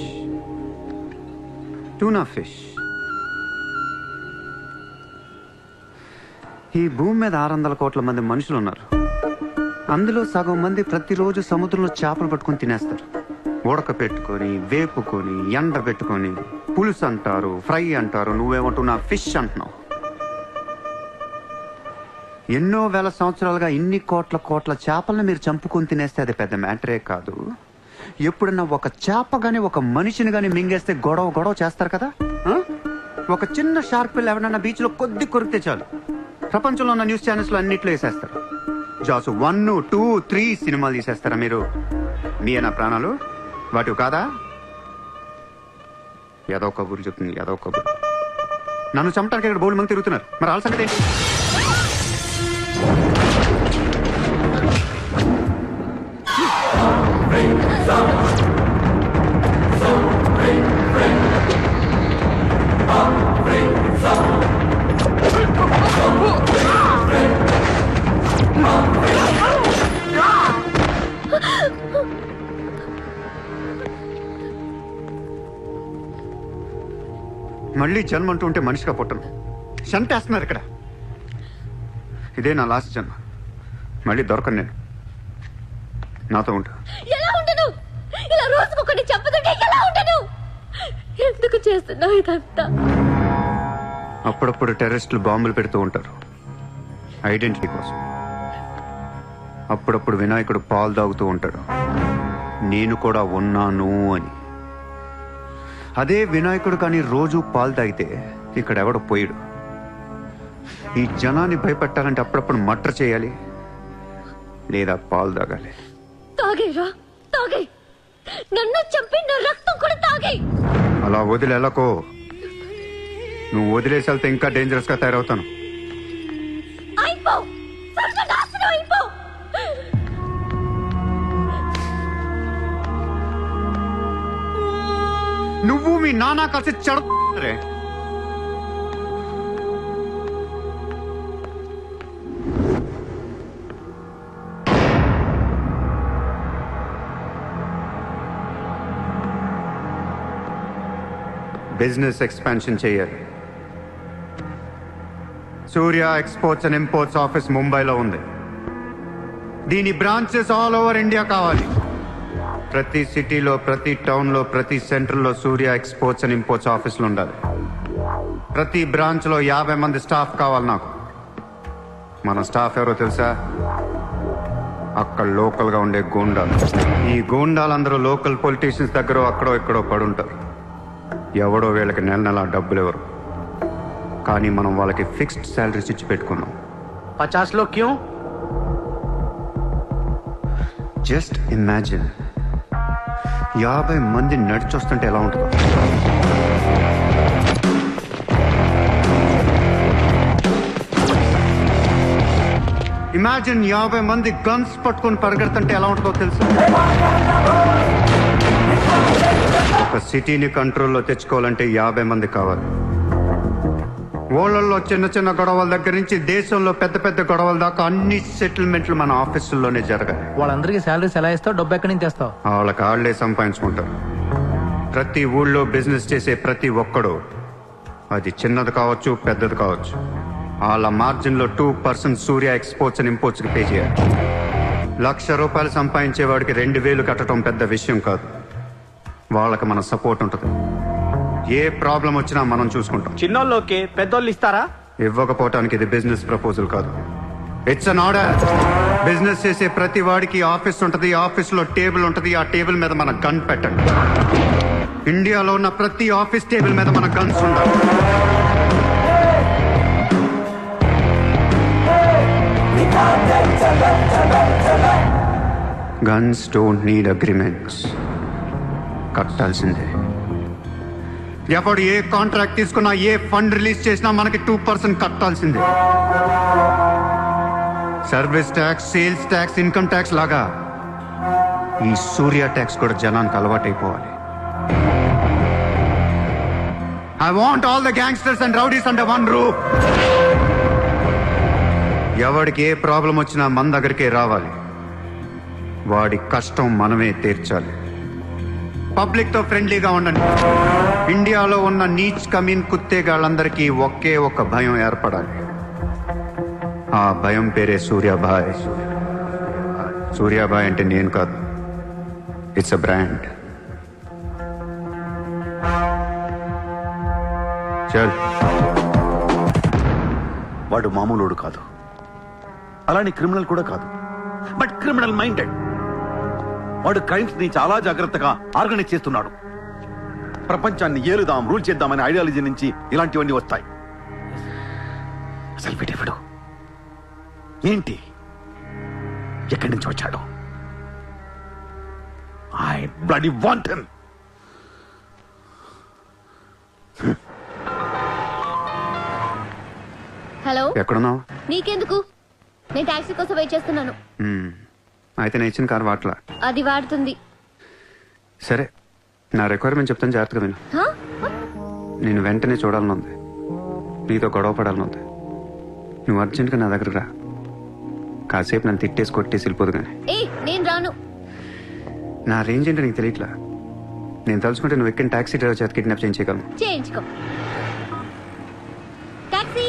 tuna fish. ఈ భూమి మీద 600 కోట్ల మంది మనుషులు ఉన్నారు. అందులో సగం మంది ప్రతిరోజు సముద్రంలో చేపలు పట్టుకొని తినేస్తారు. ఉడక పెట్టుకొని, వేపుకొని, ఎండ పెట్టుకొని, పులుసు అంటారు, ఫ్రై అంటారు. నువ్వేమంటున్నా ఫిష్ అంటున్నావు. ఎన్నో వేల సంవత్సరాలుగా ఇన్ని కోట్ల చేపలను మీరు చంపుకొని తినేస్తే అది పెద్ద మ్యాటరే కాదు. ఎప్పుడన్నా ఒక చేప గాని ఒక మనిషిని గాని మింగేస్తే గొడవ చేస్తారు కదా. ఒక చిన్న షార్క్ పిల్ల ఎవరన్నా బీచ్ లో కొద్ది కొరికితే చాలు ప్రపంచంలో ఉన్న న్యూస్ ఛానల్స్ లో అన్నిట్లో వేసేస్తారు. జాసు 1, 2, 3 సినిమాలు తీసేస్తారా మీరు? మీ నా ప్రాణాలు వాటివి కాదా? ఏదో కబుర్లు చెప్తుంది, ఏదో కబుర్లు. నన్ను చంపడానికి ఇక్కడ బోల్డ్ మంది తిరుగుతున్నారు. మరి వాళ్ళ సంగతి ఏంటి? మళ్ళీ జన్మ అంటూ ఉంటే మనిషిగా పుట్టను. చంపేస్తున్నారు ఇక్కడ. ఇదే నా లాస్ట్ జన్మ. మళ్ళీ దొరకను నేను. నాతో ఉంటా. ఎలా ఉండను? ఇలా రోజుకొకటి చంపుతుంటే ఎలా ఉండను? ఎందుకు చేస్తున్నావు ఇదంతా? అప్పుడప్పుడు టెర్రరిస్టులు బాంబులు పెడుతూ ఉంటారు ఐడెంటిటీ కోసం. అప్పుడప్పుడు వినాయకుడు పాలు తాగుతూ ఉంటాడు, నేను కూడా ఉన్నాను అని. అదే వినాయకుడు కానీ రోజు పాలు తాగితే ఇక్కడ ఎవడ పోయాడు. ఈ జనాన్ని భయపెట్టాలంటే అప్పుడప్పుడు మర్డర్ చేయాలి, లేదా పాలు తాగాలి. తాగేరా, తాగే. నన్ను చంపి నా రక్తం కూడా తాగే. అలా వదిలేలకో. నువ్వు వదిలేసి వెళ్తే ఇంకా డేంజరస్ గా తయారవుతాను. అయిపో, సర్వనాశనం అయిపో. నువ్వు మీ నాన్న కలిసి చెడరే. బిజినెస్ ఎక్స్పాన్షన్ చేయాలి. సూర్య ఎక్స్పోర్ట్స్ అండ్ ఇంపోర్ట్స్ ఆఫీస్ ముంబైలో ఉంది. దీని బ్రాంచెస్ ఆల్ ఓవర్ ఇండియా కావాలి. ప్రతి సిటీలో, ప్రతి టౌన్లో, ప్రతి సెంటర్లో సూర్య ఎక్స్పోర్ట్స్ అండ్ ఇంపోర్ట్స్ ఆఫీసులు ఉండాలి. ప్రతి బ్రాంచ్లో 50 మంది స్టాఫ్ కావాలి నాకు. మన స్టాఫ్ ఎవరో తెలుసా? అక్కడ లోకల్గా ఉండే గూండాలు. ఈ గూండాలందరూ లోకల్ పొలిటీషియన్స్ దగ్గర అక్కడో ఇక్కడో పడుంటారు. ఎవడో వీళ్ళకి నెల డబ్బులు ఎవరు, కానీ మనం వాళ్ళకి ఫిక్స్డ్ శాలరీస్ ఇచ్చి పెట్టుకున్నాం. 50 लोग क्यों? జస్ట్ ఇమాజిన్ 50 మంది నడిచొస్తుంటే ఎలా ఉంటుందో. ఇమాజిన్ 50 మంది గన్స్ పట్టుకొని పరిగెడుతుంటే ఎలా ఉంటుందో తెలుసు. ఒక సిటీని కంట్రోల్లో తెచ్చుకోవాలంటే 50 మంది కావాలి. ఊళ్ళల్లో చిన్న చిన్న గొడవల దగ్గర నుంచి దేశంలో పెద్ద పెద్ద గొడవల దాకా అన్ని సెటిల్మెంట్లు మన ఆఫీసుల్లోనే జరగాలి. వాళ్ళందరికీ శాలరీస్ ఎలా ఇస్తావు? డబ్బు ఎక్కడి నుంచి తెస్తావు? వాళ్ళకి ఆళ్లే సంపాదించుకుంటారు. ప్రతి ఊళ్ళో బిజినెస్ చేసే ప్రతి ఒక్కడు, అది చిన్నది కావచ్చు పెద్దది కావచ్చు, వాళ్ళ మార్జిన్లో 2% సూర్య ఎక్స్పోర్ట్స్ అండ్ ఇంపోర్ట్స్కి పే చేయాలి. ₹1,00,000 సంపాదించేవాడికి 2,000 కట్టడం పెద్ద విషయం కాదు. వాళ్ళకి మన సపోర్ట్ ఉంటుంది. ఏ ప్రాబ్లం వచ్చినా మనం చూసుకుంటాం. చిన్నోళ్ళు ఓకే, పెద్దోళ్ళు ఇస్తారా? ఇవ్వకపోవటానికి ఇది బిజినెస్ ప్రపోజల్ కాదు, ఇట్స్ అన్ ఆర్డర్. బిజినెస్ చేసే ప్రతి వాడికి ఆఫీస్ ఉంటుంది, ఆఫీస్ లో టేబుల్ ఉంటుంది, ఆ టేబుల్ మీద మన గన్ పెట్టండి. ఇండియాలో ఉన్న ప్రతి ఆఫీస్ టేబుల్ మీద మన గన్స్ ఉండాలి. Guns don't need agreements. కట్టాల్సిందే. ఎవడు ఏ కాంట్రాక్ట్ తీసుకున్నా, ఏ ఫండ్ రిలీజ్ చేసినా మనకి 2% కట్టాల్సిందే. Service tax, sales tax, income tax లాగా ఈ సూర్య ట్యాక్స్ కూడా జనానికి అలవాటైపోవాలి. I want all the gangsters and rowdies under one roof. ఎవడికి ఏ ప్రాబ్లం వచ్చినా మన దగ్గరికే రావాలి. వాడి కష్టం మనమే తీర్చాలి. పబ్లిక్ తో ఫ్రెండ్లీగా ఉండండి. ఇండియాలో ఉన్న నీచ్ కమీన్ కుత్తేగాళ్ళందరికీ ఒకే ఒక భయం ఏర్పడాలి. ఆ భయం పేరే సూర్యాభాయ్. సూర్యాభాయ్ అంటే నేను కాదు, ఇట్స్ అ బ్రాండ్. చల్. వాడు మామూలుడు కాదు, అలానే క్రిమినల్ కూడా కాదు, బట్ క్రిమినల్ మైండెడ్. వాడు క్రైమ్స్ ని చాలా జాగ్రత్తగా ఆర్గనైజ్ చేస్తున్నాడు. ప్రపంచాన్ని ఏలుదాం, రూల్ చేద్దామనే ఐడియాలజీ నుంచి ఇలాంటివన్నీ వస్తాయి. అసలు వీడెవడు, ఏంటి, ఎక్కడి నుంచి వచ్చాడు? I bloody want him. Hello, ఎక్కడున్నావు? నీకెందుకు? నేను టాక్సీ కోసం వెయిట్ చేస్తున్నాను. అయితే నేను ఇచ్చిన కారు వాట్లా. అది వాడుతుంది. సరే, నా రిక్వైర్మెంట్ చెప్తాను, జాగ్రత్తగా విను. హా? నేను వెంటనే చూడాలనుంది, నీతో గొడవ పడాలనుంది. నువ్వు అర్జెంట్గా నా దగ్గర రా. కాసేపు నన్ను తిట్టేసి కొట్టేసి వెళ్ళిపోదు కానీ. నేను రాను. నా రేంజ్ ఏంటో నీకు తెలియట్లా. నేను తలుచుకుంటే నువ్వు ఎక్కిన టాక్సీ డ్రైవర్ చేత కిడ్నాప్ చేయించగలను. చేయించుకో. టాక్సీ,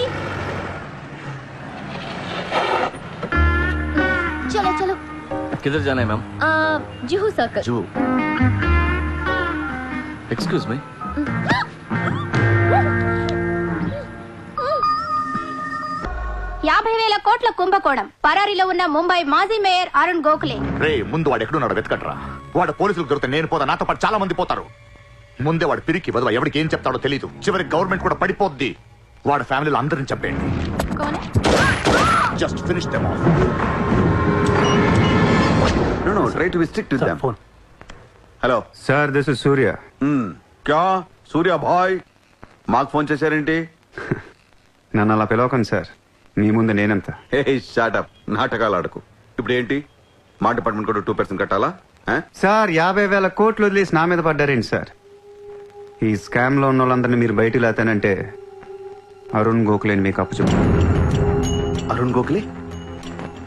చలో చలో. किधर जाना है ma'am? Juhu circle. Juhu. Excuse me. $50,000 కోట్ల కుంభకోణం. పరారీలో ఉన్న ముంబై మాజీ మేయర్ అరుణ్ గోఖలే. రే, ముందు వాడు ఎక్కడున్నాడు వెతకట్రా. వాడు పోలీసులకు దొరికితే నేను పోతా, నాతో పాటు చాలా మంది పోతారు. ముందే వాడు పిరికి వదవ, ఎవరికి ఏం చెప్తాడో తెలియదు. చివరికి గవర్నమెంట్ కూడా పడిపోద్ది. వాడి ఫ్యామిలీలో అందరిని చెప్పండి. Just finish them off. No, try to be strict with them. Hello sir, this is Surya. క్యా సూర్య భాయ్, మాకు ఫోన్ చేశారేంటి? నన్ను అలా పిలవకండి సార్, మీ ముందు నేనంత. హే షాటప్, నాటకాలు ఆడకు. ఇప్పుడు ఏంటి, మా డిపార్ట్మెంట్ కూడా 2% కట్టాలా? సార్, 50,000 కోట్లు వదిలేసి నా మీద పడ్డారేంటి సార్? ఈ స్కామ్ లో ఉన్న వాళ్ళందరినీ మీరు బయటికి లేతానంటే అరుణ్ గోఖలేని మీకు అప్పు చెప్పు. అరుణ్ గోఖలే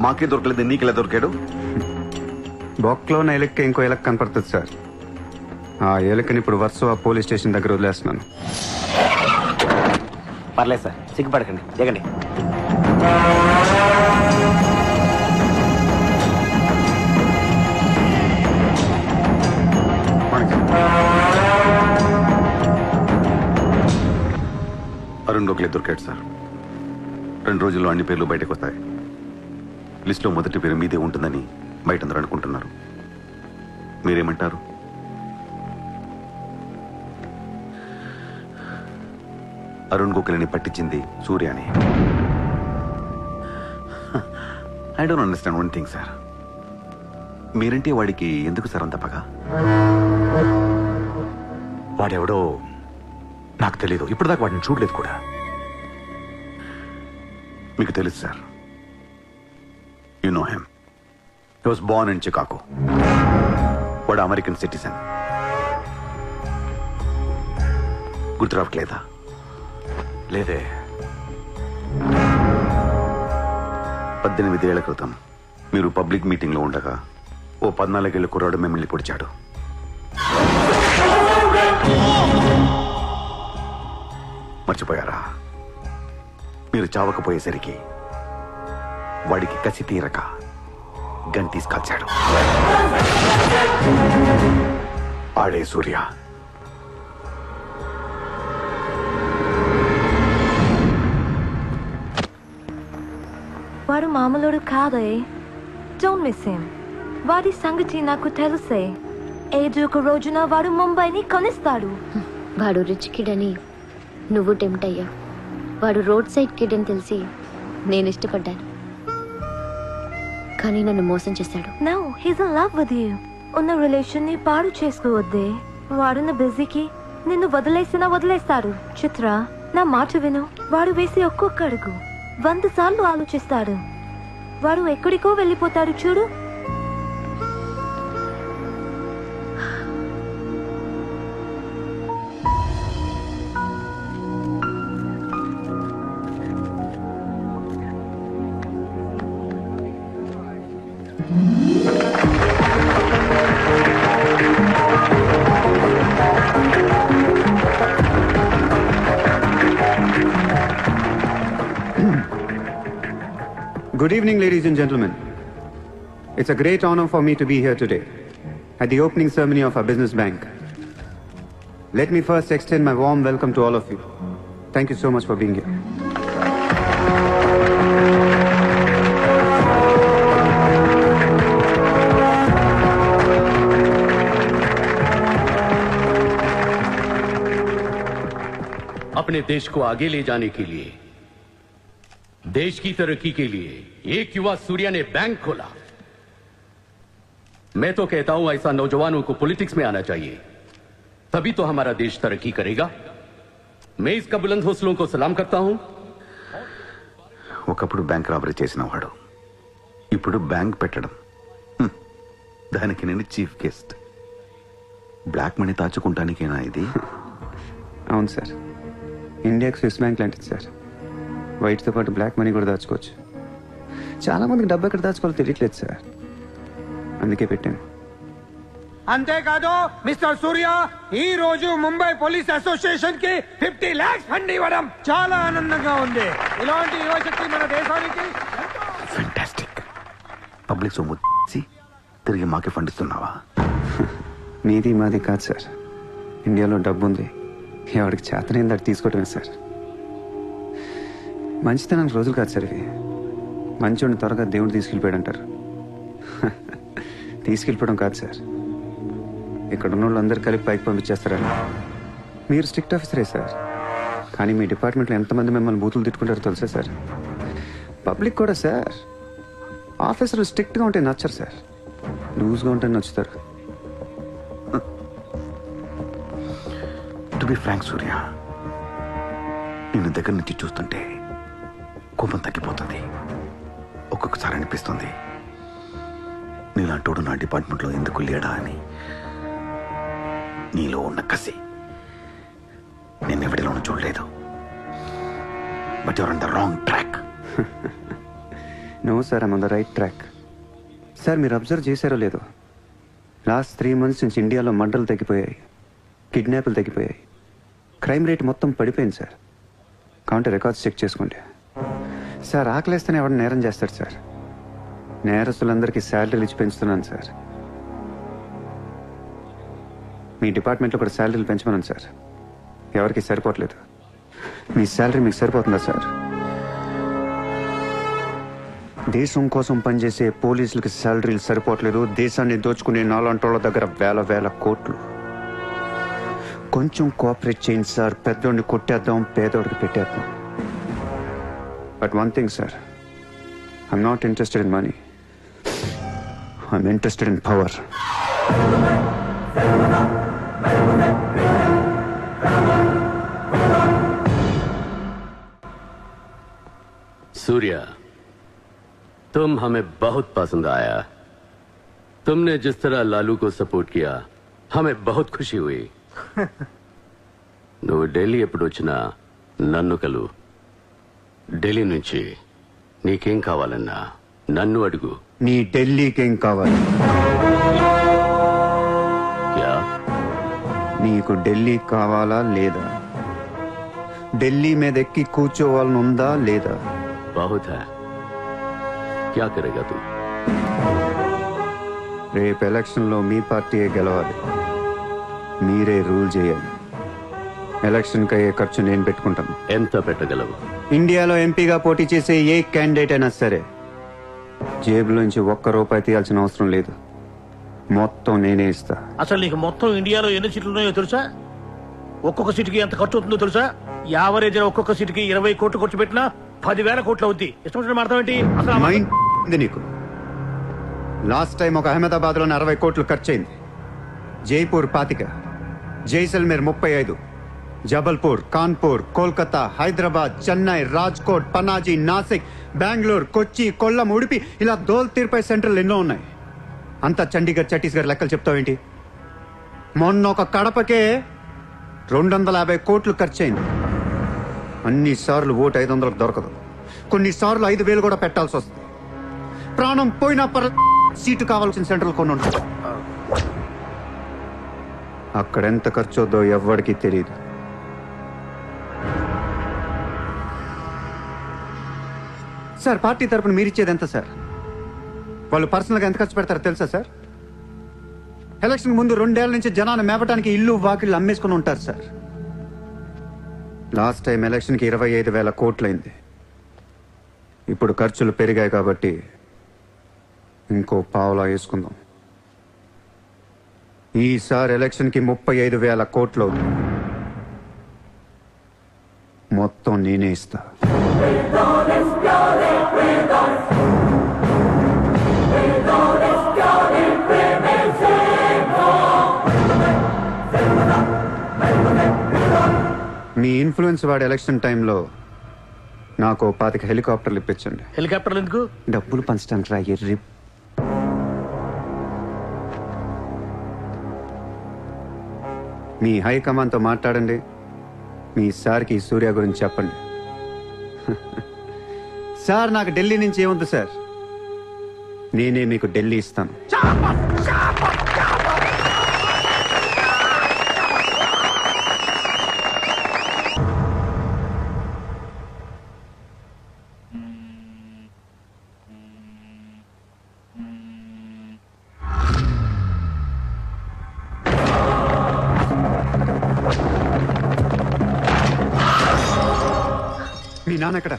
మాకే దొరకలేదు, నీకెలా దొరికాడు? బొక్కలో ఉన్న ఎలక్కి ఇంకో ఎలక్ కనపడుతుంది సార్. ఆ ఎలక్ని ఇప్పుడు వర్సోవా పోలీస్ స్టేషన్ దగ్గర వదిలేస్తున్నాను. పర్లేదు సార్, సిగ్గుపడకండి, దిగండి. అరుణ్ గోఖలే దొరికాడు సార్. 2 రోజుల్లో అన్ని పేర్లు బయటకు వస్తాయి. లిస్టులో మొదటి పేరు మీదే ఉంటుందని బయట అందరూ అనుకుంటున్నారు. మీరేమంటారు? అరుణ్ గోఖలేని పట్టించింది సూర్యాని. I don't understand one thing sir. మీరంటే వాడికి ఎందుకు సార్ అంత పగ? వాడెవడో నాకు తెలీదు, ఇప్పటిదాకా వాడిని చూడలేదు కూడా. మీకు తెలుసు sir. You know him. He was Born in Chicago. వాడు అమెరికన్ సిటిజన్. గుర్తు రావట్లేదా? లేదే. 18 ఏళ్ల క్రితం మీరు పబ్లిక్ మీటింగ్ లో ఉండగా ఓ 14 ఏళ్ల కుర్రాడు మిమ్మల్ని పొడిచాడు. మర్చిపోయారా? మీరు చావకపోయేసరికి వాడికి కసి తీరక గన్ తీసుకొచ్చాడు. ఆడే సూర్య. వాడు మామూలుడు కాదే. Don't miss him. వాడి సంగతి నాకు తెలుసే. ఏదో ఒక రోజున వాడు ముంబైని కొనిస్తాడు. వాడు రిచ్ కిడ్ అని నువ్వు టెంప్ట్ అయ్యా. వాడు రోడ్ సైడ్ కిడ్ అని తెలిసి నేను ఇష్టపడ్డాను, కానీ నన్ను మోసం చేశాడు. No, he's in love with you. ఉన్న రిలేషన్ ని పాడు చేసుకోవద్దే. వాడున్న బిజీకి నిన్ను వదిలేస్తాడు. చిత్ర, నా మాట విను. వాడు వేసి ఒక్కొక్క అడుగు 100 సార్లు ఆలోచిస్తాడు. వాడు ఎక్కడికో వెళ్ళిపోతాడు చూడు. Good evening, ladies and gentlemen. It's a great honor for me to be here today at the opening ceremony of our business bank. Let me first extend my warm welcome to all of you. Thank you so much for being here. अपने देश को आगे ले जाने के लिए, देश की तरक्की के लिए एक युवा सूर्या ने बैंक खोला। मैं तो कहता हूं ऐसा नौजवानों को पॉलिटिक्स में आना चाहिए, तभी तो हमारा देश तरक्की करेगा। मैं इसका बुलंद हौसलों को सलाम करता हूं। ఒకప్పుడు బ్యాంక్ రాబరీ చేసిన వాడు ఇప్పుడు బ్యాంక్ పెట్టడం, దానికి నేను చీఫ్ గెస్ట్. బ్లాక్ మనీ దాచుకుంటానికేనా ఇది? అవును సార్, ఇండియాకి స్విస్ బ్యాంక్ లాంటిది సార్. వైట్తో పాటు బ్లాక్ మనీ కూడా దాచుకోవచ్చు. చాలా మందికి డబ్బు ఎక్కడ దాచుకోవాలో తెలియట్లేదు సార్, అందుకే పెట్టాను. అంతేకాదు మిస్టర్ సూర్య, ఈ రోజు ముంబై పోలీస్ అసోసియేషన్ కి 50 lakhs ఫండ్ ఇవ్వడం చాలా ఆనందంగా ఉంది. ఇలాంటి యువశక్తి మన దేశానికి ఫెంటాస్టిక్. పబ్లిక్ సొమ్ము తిరిగి మాకే ఫండ్ ఇస్తున్నావా? మీది మాది కాదు సార్, ఇండియాలో డబ్బు ఉంది, ఎవరికి చేతనైంది అది తీసుకోవటమే సార్. మంచితనానికి రోజులు కాదు సార్ ఇవి. మంచోడిని త్వరగా దేవుడు తీసుకెళ్ళిపోయాడు అంటారు. తీసుకెళ్ళిపోవడం కాదు సార్, ఇక్కడ ఉన్న వాళ్ళు అందరు కలిపి పైకి పంపించేస్తారని. మీరు స్ట్రిక్ట్ ఆఫీసరే సార్, కానీ మీ డిపార్ట్మెంట్లో ఎంతమంది మిమ్మల్ని బూతులు తిట్టుకుంటారో తెలుసా సార్? పబ్లిక్ కూడా సార్. ఆఫీసర్లు స్ట్రిక్ట్గా ఉంటే నచ్చరు సార్, లూజ్గా ఉంటే నచ్చుతారు. టు బి ఫ్రాంక్ సూర్య, నిన్ను దగ్గర నుంచి చూస్తుంటే కోపం తగ్గిపోతుంది. ఒక్కొక్కసారి అనిపిస్తుంది నీలాంటోడు నా డిపార్ట్మెంట్లో ఎందుకు లేడా అని. నీలో ఉన్న కసి నేను ఎవరిలోనూ చూడలేదు. But you're on the wrong track. No sir, I'm on the right track. Sir, మీరు అబ్జర్వ్ చేశారో లేదో, లాస్ట్ 3 months నుంచి ఇండియాలో మర్డర్లు తగ్గిపోయాయి, కిడ్నాప్లు తగ్గిపోయాయి, క్రైమ్ రేట్ మొత్తం పడిపోయింది సార్. కావుంటే రికార్డ్స్ చెక్ చేసుకోండి సార్. ఆకలేస్తేనే ఎవరు నేరం చేస్తాడు సార్. నేరస్తులందరికీ శాలరీలు ఇచ్చి పెంచుతున్నాను సార్. మీ డిపార్ట్మెంట్లో కూడా శాలరీలు పెంచమన్నాను సార్, ఎవరికి సరిపోవట్లేదు. మీ శాలరీ మీకు సరిపోతుందా సార్? దేశం కోసం పనిచేసే పోలీసులకి శాలరీలు సరిపోవట్లేదు, దేశాన్ని దోచుకునే నాలాంటోళ్ళ దగ్గర వేల కోట్లు. కొంచెం కోఆపరేట్ చేయండి సార్, పెద్దోడిని కొట్టేద్దాం, పేదోడికి పెట్టేద్దాం. But one thing sir, I'm not interested in money, I'm interested in power. Surya, तुम हमें बहुत पसंद आया। तुमने जिस तरह लालू को सपोर्ट किया, हमें बहुत खुशी हुई। నువ్వు ఢిల్లీ ఎప్పుడు వచ్చినా నన్ను కలు. ఢిల్లీ నుంచి నీకేం కావాలన్నా నన్ను అడుగు. నీ ఢిల్లీకేం కావాలి? క్యా? నీకు ఢిల్లీ కావాలా లేదా? ఢిల్లీ మీద ఎక్కి కూర్చోవాలని ఉందా లేదా? बहुत है, क्या करेगा तू? రేపు ఎలక్షన్లో మీ పార్టీయే గెలవాలి, మీరే రూల్ చేయాలి. ఎలక్షన్కి అయ్యే ఖర్చు నేను పెట్టుకుంటాను. ఎంత పెట్టగలవు? ఇండియాలో ఎంపీగా పోటీ చేసే ఏ క్యాండిడేట్ అయినా సరే జేబులోంచి ఒక్క రూపాయి తీయాల్సిన అవసరం లేదు, మొత్తం నేనే ఇస్తా. అసలు నీకు మొత్తం ఇండియాలో ఎన్ని సీట్లు ఉన్నాయో తెలుసా? ఒక్కొక్క సీటుకి ఎంత ఖర్చు అవుతుందో తెలుసా? యావరేజ్ ఒక్కొక్క సీటుకి 20 కోట్లు ఖర్చు పెట్టినా 10,000 కోట్లు అవుద్ది. ఇష్టం మాట్లాడతాం ఏంటి అసలు? మైండ్ ఉంది నీకు. లాస్ట్ టైం ఒక అహ్మదాబాద్ లోనే 60 కోట్లు ఖర్చయింది, జైపూర్ 25, జైసల్మేర్ 35, జబల్పూర్, కాన్పూర్, కోల్కతా, హైదరాబాద్, చెన్నై, రాజ్కోట్, పనాజీ, నాసిక్, బెంగళూరు, కొచ్చి, కొల్లం, ఉడిపి, ఇలా దోల్ తీర్పై సెంటర్లు ఎన్నో ఉన్నాయి. అంతా చండీగఢ్ ఛత్తీస్గఢ్ లెక్కలు చెప్తావేంటి? మొన్న ఒక కడపకే 250 కోట్లు ఖర్చయింది. అన్నిసార్లు ఓటు 500కు దొరకదు, కొన్నిసార్లు 5,000 కూడా పెట్టాల్సి వస్తుంది. ప్రాణం పోయినా సీటు కావాల్సిన సెంటర్లు కొన్ని ఉంటాయి. అక్కడ ఎంత ఖర్చు అవుద్దో ఎవ్వడికి తెలియదు. సార్, పార్టీ తరపున మీరిచ్చేది ఎంత సార్? వాళ్ళు పర్సనల్గా ఎంత ఖర్చు పెడతారో తెలుసా సార్? ఎలక్షన్ ముందు 2 ఏళ్ల నుంచి జనాన్ని మేపటానికి ఇల్లు వాకిళ్ళు అమ్మేసుకుని ఉంటారు సార్. లాస్ట్ టైం ఎలక్షన్కి 25,000 కోట్లయింది. ఇప్పుడు ఖర్చులు పెరిగాయి కాబట్టి ఇంకో పావులా వేసుకుందాం. ఈసారి ఎలక్షన్కి 35,000 కోట్లు అవుతుంది, మొత్తం నేనే ఇస్తా. మీ ఇన్ఫ్లుయెన్స్ వాడి ఎలక్షన్ టైంలో నాకు 25 హెలికాప్టర్లు ఇప్పించండి. హెలికాప్టర్లు ఎందుకు? డబ్బులు పంచడానికి రా ఎర్రి. మీ హైకమాండ్తో మాట్లాడండి, మీ సార్కి ఈ సూర్య గురించి చెప్పండి. సార్, నాకు ఢిల్లీ నుంచి ఏముంది సార్, నేనే మీకు ఢిల్లీ ఇస్తాను. మీ నాన్న ఎక్కడ?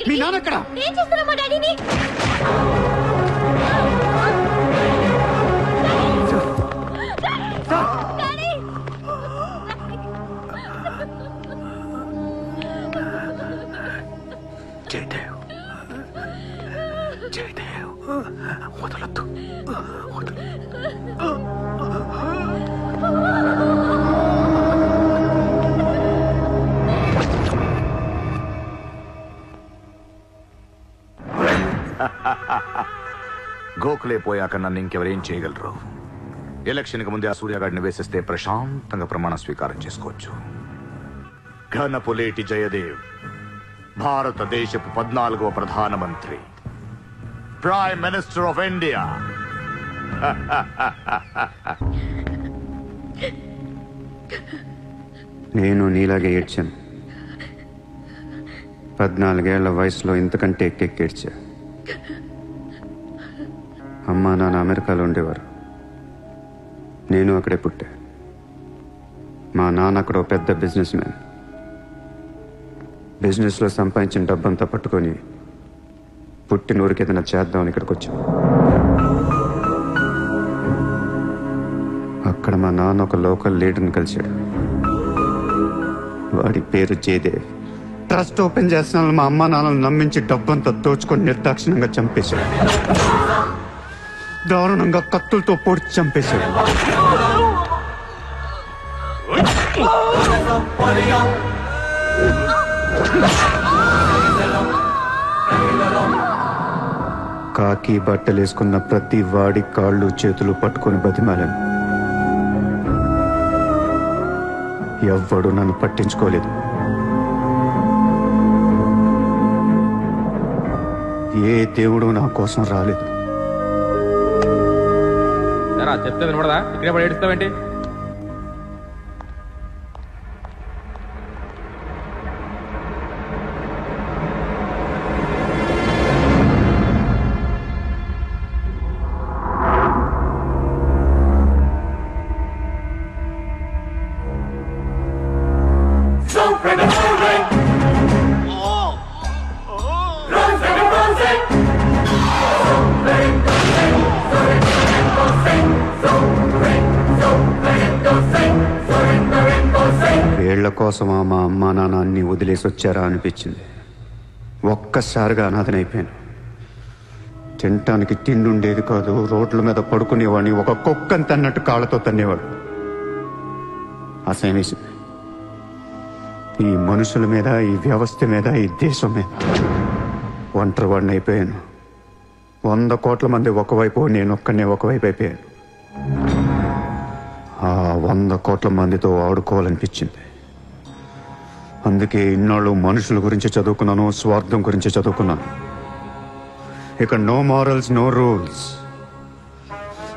మీ నాన్న ఎక్కడ? ఏం చేస్తున్నా మా డాడీని? జయదేవ్, జయదేవ్, వదలొద్దు, గోఖలే పోయాక నన్ను ఇంకెవరేం చేయగలరు? ఎలక్షన్కి ముందే ఆ సూర్యగాడిని వేసేస్తే ప్రశాంతంగా ప్రమాణ స్వీకారం చేసుకోవచ్చు. ఘనపులేటి జయదేవ్, భారతదేశపు 14వ ప్రధానమంత్రి, ప్రైమ్ మినిస్టర్ ఆఫ్ ఇండియా. నేను నీలాగే ఏడ్చాను. 14 ఏళ్ల వయసులో ఇంతకంటే ఎక్కెక్కేడ్చా. అమ్మా నాన్న అమెరికాలో ఉండేవారు, నేను అక్కడే పుట్టా. మా నాన్న అక్కడ పెద్ద బిజినెస్ మ్యాన్. బిజినెస్లో సంపాదించిన డబ్బంతా పట్టుకొని పుట్టిన ఊరికి ఏదైనా చేద్దామని ఇక్కడికి వచ్చాం. అక్కడ మా నాన్న ఒక లోకల్ లీడర్ని కలిశాడు. వాడి పేరు జయదేవ్. ట్రస్ట్ ఓపెన్ చేస్తున్న మా అమ్మ నాన్నలు నమ్మించి డబ్బంతా దోచుకొని నిర్దాక్షిణంగా చంపేశాడు. దారుణంగా కత్తులతో పొడిచి చంపేశాడు. కాకి బట్టలేసుకున్న ప్రతి వాడి కాళ్ళు చేతులు పట్టుకొని బతిమాలను. ఎవ్వడు నన్ను పట్టించుకోలేదు. ఏ దేవుడు నా కోసం రాలేదు. చెప్తే వినపడదా? ఇక్కడే పడి ఏడుస్తావేంటి? వీళ్ళ కోసమా మా అమ్మా నాన్న అన్ని వదిలేసి వచ్చారా అనిపించింది. ఒక్కసారిగా అనాథనైపోయాను. తినటానికి తిండి ఉండేది కాదు. రోడ్ల మీద పడుకునేవాడిని. ఒక కుక్కని తన్నట్టు కాళ్ళతో తన్నేవాడు. అసహ్యమేసింది. ఈ మనుషుల మీద, ఈ వ్యవస్థ మీద, ఈ దేశం మీద ఒంటరి వాడిని అయిపోయాను. 100 కోట్ల మంది ఒకవైపు, నేను ఒక్కనే ఒకవైపు అయిపోయాను. ఆ 100 కోట్ల మందితో ఆడుకోవాలనిపించింది. అందుకే ఇన్నాళ్ళు మనుషుల గురించి చదువుకున్నాను, స్వార్థం గురించి చదువుకున్నాను. ఇక నో మారల్స్, నో రూల్స్.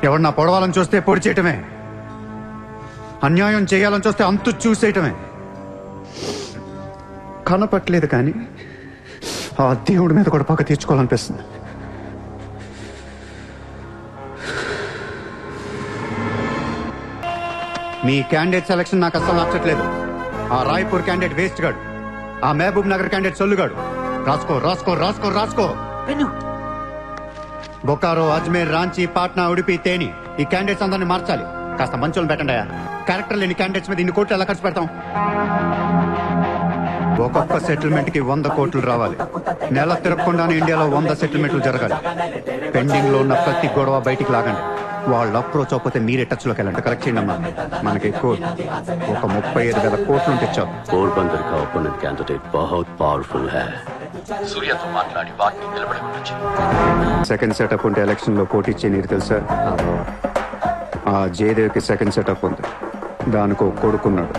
ఎవరన్నా పొడవాలని చూస్తే పొడి చేయటమే, అన్యాయం చేయాలని చూస్తే అంతు చూసేయటమే. కనపట్లేదు కానీ ఆ దేవుడి మీద కూడా పక్క తీర్చుకోవాలనిపిస్తుంది. మీ క్యాండిడేట్ సెలక్షన్ నాకు అసలు నచ్చట్లేదు. ఆ రాయ్పూర్ క్యాండిడేట్ వేస్ట్ గాడు, ఆ మహబూబ్ నగర్ క్యాండిడేట్ సొల్లుగాడు. రాసుకో రాసుకో రాసుకో రాసుకో. బొకారో, అజ్మేర్, రాంచీ, పాట్నా, ఉడిపి, తేని ఈ క్యాండిడేట్స్ అందరినీ మార్చాలి. కాస్త మంచోళ్ళు పెట్టండి. క్యారెక్టర్ లేని క్యాండిడేట్స్ మీద ఇన్ని కోట్లు ఎలా ఖర్చు పెడతాం? ఒక్కొక్క సెటిల్మెంట్ కి 100 కోట్లు రావాలి. నెల తిరగకుండానే ఇండియాలో 100 సెటిల్మెంట్లు జరగాలి. పెండింగ్ లో ఉన్న ప్రతి గొడవ బయటికి లాగండి. వాళ్ళు అప్రోచ్ అవ్వకపోతే మీరే టచ్ లోకి వెళ్ళండి. కరెక్ట్ చేయండి అమ్మా. మనకి ఎక్కువ ఒక 35,000 కోట్లు ఉంటే చాలు. పోర్బందర్ का ओपोनेंट कैंडिडेट बहुत पावरफुल है. సూర్యతో మాట్లాడి వాటిని నిలబడకుండా సెకండ్ సెటప్ ఉంటే ఎలక్షన్ లో పోటీ చేయనీరు తెలుసా? ఆ జయదేవ్కి సెకండ్ సెటప్ ఉంది. దానికి ఒక కొడుకున్నాడు.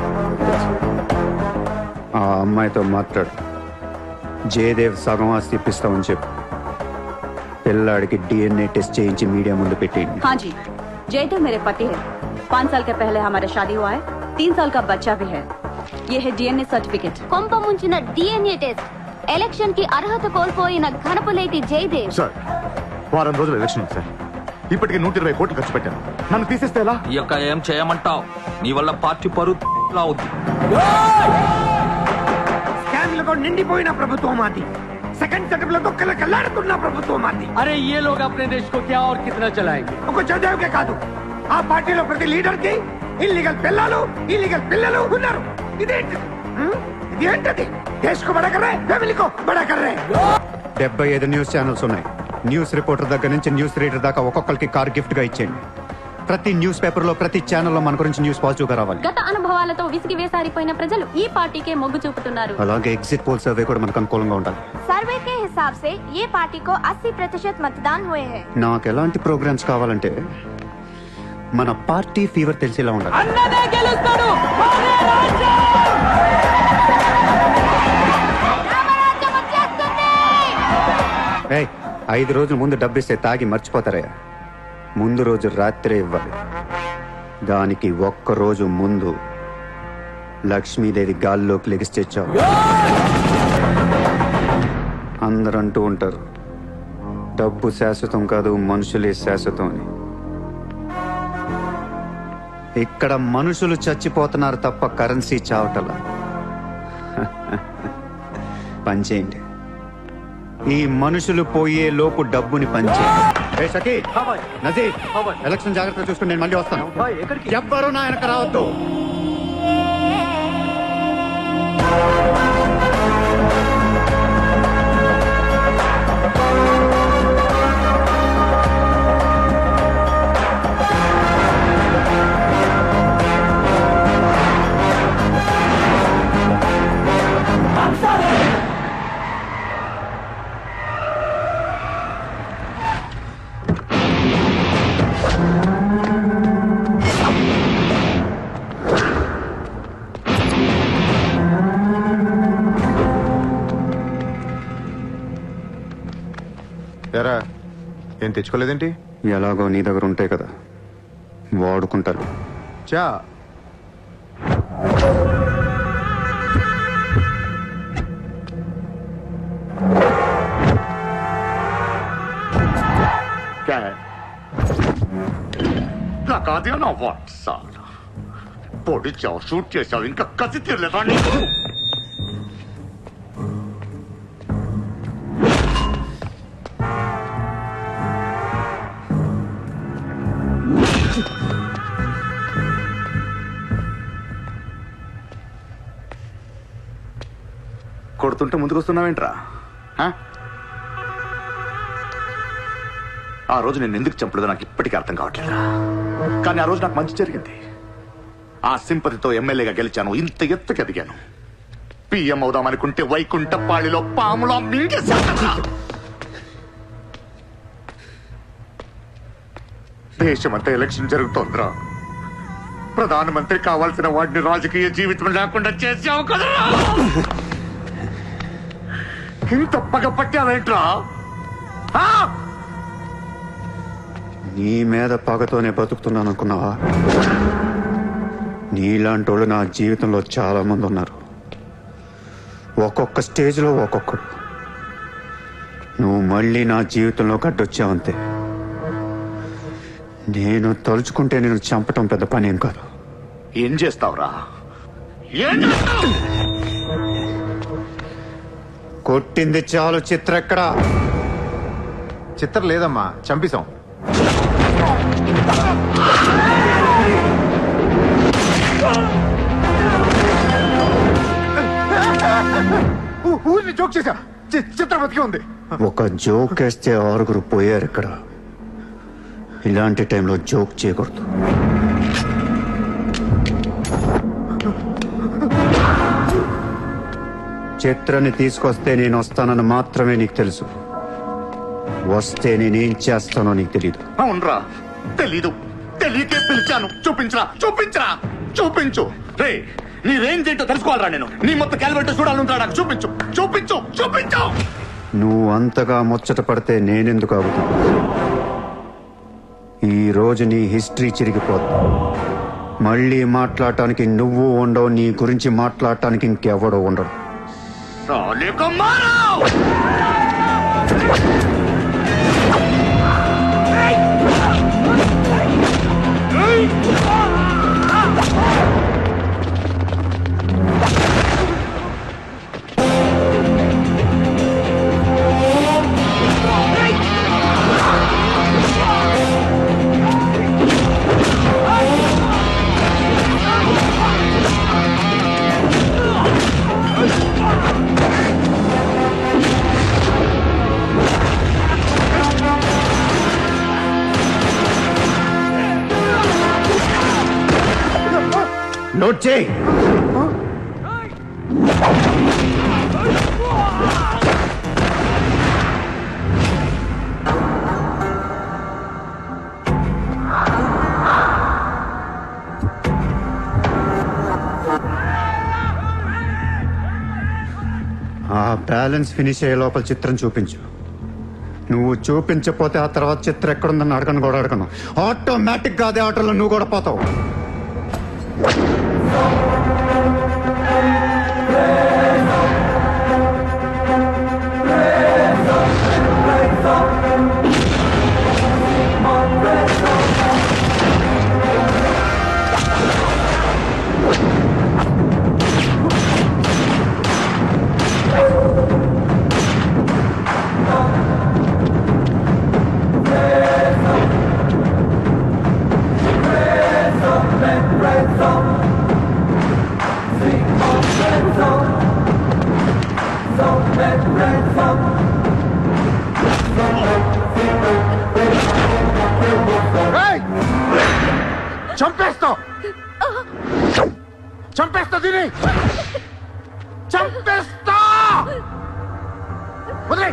ఆ అమ్మాయితో మాట్లాడు. జయదేవ్ సగం ఆస్తి ఇప్పిస్తామని చెప్పు. పిల్లాడికి DNA टेस्ट చేయించి మీడియా ముందు పెట్టేయండి. हाँ जी, जयदेव मेरे पति है. 5 साल के पहले हमारा शादी हुआ है. 3 साल का बच्चा भी है. ये है DNA सर्टिफिकेट. కొంప ముంచిన DNA టెస్ట్. ఎలక్షన్ కి అర్హత కోల్పోయిన ఘనపులేటి జయదేవ్. సార్, వారం రోజులు ఎలక్షన్ ఉంది సార్. ఇప్పటికి 120 కోట్లు ఖర్చు పెట్టాను. నన్ను తీసేస్తే ఎలా? ఈ యొక్క ఏం చేయమంటావు? నీ వల్ల పార్టీ పరువు అవుద్ది. స్కామ్లతో నిండిపోయిన ప్రభుత్వం మాది. సెకండ్ సెటప్ లతో కలకలాడుతున్న ప్రభుత్వం మాది. अरे ये लोग अपने देश को क्या और कितना चलाएंगे? ఒక జయదేవ్కే కాదు, ఆ పార్టీలో ప్రతి లీడర్ కి ఇల్లీగల్ పిల్లలు, ఇల్లీగల్ పిల్లలు ఉన్నారు. ఇదేంటిది? ఇదేంటది? దేశ్ కు బడా కర్ రహే, ఫ్యామిలీ కో బడా కర్ రహే. 75 న్యూస్ ఛానల్స్ ఉన్నాయి. న్యూస్ రిపోర్టర్ దగ్గర నుంచి న్యూస్ రీడర్ దాకా ఒక్కొక్కరికి కార్ గిఫ్ట్ గా ఇచ్చేయండి. ప్రతి న్యూస్ పేపర్ లో, ప్రతి ఛానల్లో మన గురించి న్యూస్ పాజిటివ్ గా రావాలి. గత అనుభవాలతో విసిగి వేసారిపోయిన ప్రజలు ఈ పార్టీకే మొగ్గు చూపుతున్నారు. అలాగే ఎగ్జిట్ పోల్ సర్వే కూడా మనకు అనుకూలంగా ఉండాలి. सर्वे के हिसाब से ये पार्टी को 80% मतदान हुए हैं. నాకు ఎలాంటి ప్రోగ్రామ్స్ కావాలంటే మన పార్టీ ఫీవర్ తెలిసేలా ఉండాలి. అన్ననే గెలుస్తాడు. అరే రాజ్యం! రామరాజ్యం వచ్చేస్తుంది. 5 రోజుల ముందు డబ్బిస్తే తాగి మర్చిపోతారయ్యా. ముందు రోజు రాత్రే ఇవ్వాలి. దానికి 1 రోజు ముందు లక్ష్మీదేవి గాల్లోకి లెగిసి తెచ్చావు. అందరూ అంటూ ఉంటారు డబ్బు శాశ్వతం కాదు, మనుషులే శాశ్వతం అని. ఇక్కడ మనుషులు చచ్చిపోతున్నారు తప్ప కరెన్సీ చావటలా. పనిచేయండి. ఈ మనుషులు పోయే లోపు డబ్బుని పంచేయండి. షకీల్, నజీర్, ఎలక్షన్ జాగ్రత్తగా చూసుకుని నేను మళ్ళీ వస్తాను. ఎవ్వరూ నా వెనక రావద్దు. ఎరా, ఏం తెచ్చుకోలేదేంటి? ఎలాగో నీ దగ్గర ఉంటాయి కదా, వాడుకుంటారు. చా కాదేనా వాట్ సార్, పొడిచావు, షూట్ చేసావు, ఇంకా కసి తీరలేదా నీకు? కొడుతుంటే ముందుకొస్తున్నావేంట్రా? ఆ రోజు నేను ఎందుకు చంపలేదో నాకు ఇప్పటికీ అర్థం కావట్లేదురా. కానీ ఆ రోజు నాకు మంచి జరిగింది. ఆ సింపతితో ఎమ్మెల్యేగా గెలిచాను, ఇంత ఎత్తుకు ఎదిగాను. పిఎం అవుదామనుకుంటే వైకుంఠపాళిలో పాములో మింగేశాను. దేశమంతా ఎలక్షన్ జరుగుతోందిరా. ప్రధానమంత్రి కావాల్సిన వాడిని రాజకీయ జీవితం లేకుండా చేసావు కదా. ఇంత పగ పట్టావేంట్రా? నీ మీద పగతోనే బతుకుతున్నాను అనుకున్నావా? నీలాంటి వాళ్ళు నా జీవితంలో చాలా మంది ఉన్నారు. ఒక్కొక్క స్టేజ్లో ఒక్కొక్కడు. నువ్వు మళ్ళీ నా జీవితంలో గడ్డొచ్చావంతే. నేను తలుచుకుంటే నేను చంపటం పెద్ద పని ఏం కాదు. ఏం చేస్తావురా? కొట్టింది చాలు. చిత్ర ఎక్కడా? చిత్ర లేదమ్మా, చంపేశాం. ఊరిని జోక్ చేశా. చిత్ర బతికి ఉంది. ఒక జోక్ వేస్తే 6 పోయారు ఇక్కడ. ఇలాంటి టైంలో జోక్ చేయకూడదు. చిత్రాన్ని తీసుకొస్తే నేను వస్తానని మాత్రమే నీకు తెలుసు. వస్తే నేనేం చేస్తానో నీకు తెలీదు. అవునరా, తెలీదు. తెలియకే పిలిచాను. చూపించరా, చూపించరా, చూపించు. రే, నీ రేంజ్ ఏంటో తెలుసుకోవాలరా నేను. నీ మొత్తం క్యాలిబర్ చూడాలంటా. నాకు చూపించు, చూపించు, చూపించు. నువ్వు అంతగా ముచ్చట పడితే నేనెందుకు ఆగుతా? ఈ రోజు నీ హిస్టరీ చిరిగిపోద్ది. మళ్ళీ మాట్లాడటానికి నువ్వు ఉండవు. నీ గురించి మాట్లాడటానికి ఇంకెవడో ఉండడు. నోట్ చేయి. ఆ బ్యాలెన్స్ ఫినిష్ అయ్యే లోపల చిత్రం చూపించు. నువ్వు చూపించకపోతే ఆ తర్వాత చిత్రం ఎక్కడుందని అడగను కూడా అడగను. ఆటోమేటిక్ గా అదే ఆటోలో నువ్వు కూడా పోతావు. చంపేస్తావు, చంపేస్తా, దీని చంపేస్తా. వదిలే.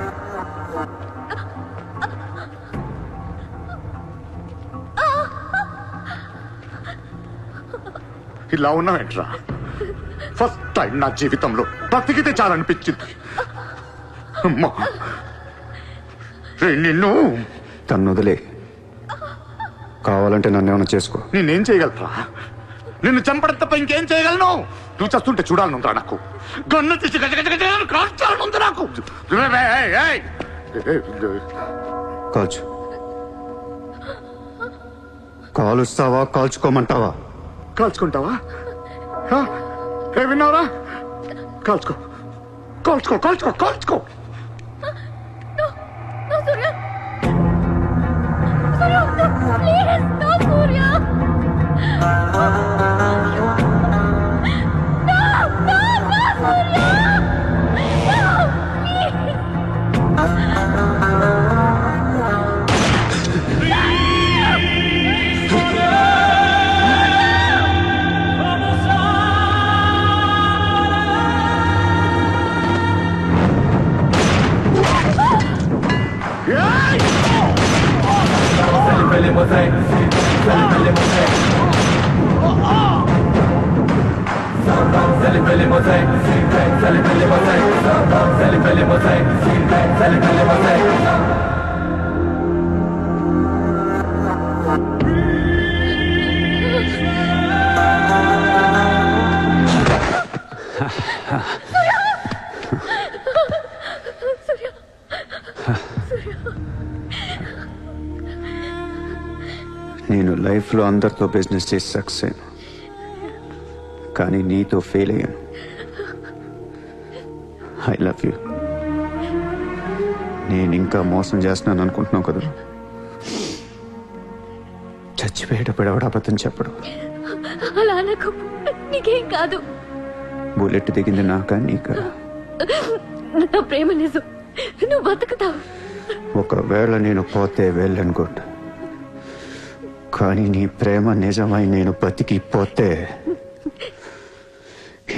ఇలా ఉన్నావేంట్రా? ఫస్ట్ టైం నా జీవితంలో బ్రతికితే చాలనిపించింది. అమ్మా, నిన్ను తన్ను వదిలే. కావాలంటే నన్ను ఏమైనా చేసుకో. నేనేం చేయగలరా? నిన్ను చంపడం తప్ప ఇంకేం చేయగలను? నువ్వు చేస్తుంటే చూడాలనుందా నాకు? గన్ను తీసి కాల్చాలనుంది నాకు. కాల్చు. కాలుస్తావా కాల్చుకోమంటావా? కాల్చుకుంటావా? విన్నావరా? కాల్చుకో, కాల్చుకో, కాల్చుకో, కాల్చుకో. నేను లైఫ్లో అందరితో బిజినెస్ చేసి సక్సెస్ అయ్యాను, కానీ నీతో ఫెయిల్ అయ్యాను. I love you. నేను ఇంకా మోసం చేస్తున్నాను అనుకుంటున్నావు కదా? చచ్చిపోయేటప్పుడు ఎవడు అబద్ధం చెప్పడు. అలా అనకు, నీకేం కాదు. బుల్లెట్ దిగింది నాకా నీకా? నా ప్రేమ నిజం, నువ్వు బతుకుతావు. ఒకవేళ నేను పోతే వెళ్ళనుకోండి, కానీ నీ ప్రేమ నిజమై నేను బతికిపోతే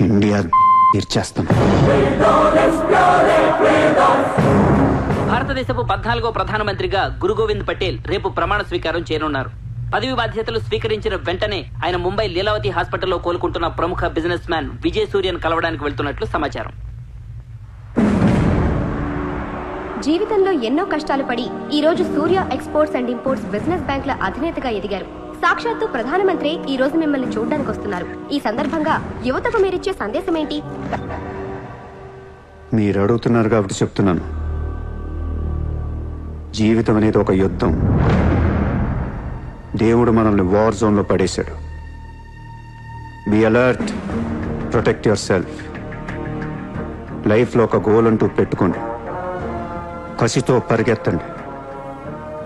ఇండియా తీర్చేస్తాను. భారతదేశపు 14వ ప్రధానమంత్రిగా గురు గోవింద్ పటేల్ రేపు ప్రమాణ స్వీకారం చేయనున్నారు. పదవి బాధ్యతలు స్వీకరించిన వెంటనే ఆయన ముంబై లీలావతి హాస్పిటల్లో కోలుకుంటున్న ప్రముఖ బిజినెస్ మ్యాన్ విజయ్ సూర్యను కలవడానికి వెళ్తున్నట్లు సమాచారం. జీవితంలో ఎన్నో కష్టాలు పడి ఈ రోజు సూర్య ఎక్స్పోర్ట్స్ అండ్ ఇంపోర్ట్స్ బిజినెస్ బ్యాంకుల అధినేతగా ఎదిగారు. సాక్షాత్తు ప్రధానమంత్రి ఈ రోజు మిమ్మల్ని చూడడానికి వస్తున్నారు. ఈ సందర్భంగా యువతకు మీరిచ్చే సందేశం ఏంటి? మీరు అడుగుతున్నారు కాబట్టి చెప్తున్నాను. జీవితం అనేది ఒక యుద్ధం. దేవుడు మనల్ని వార్ జోన్లో పడేశాడు. Be alert, protect your self. లైఫ్లో ఒక గోల్ అంటూ పెట్టుకోండి, కసితో పరిగెత్తండి.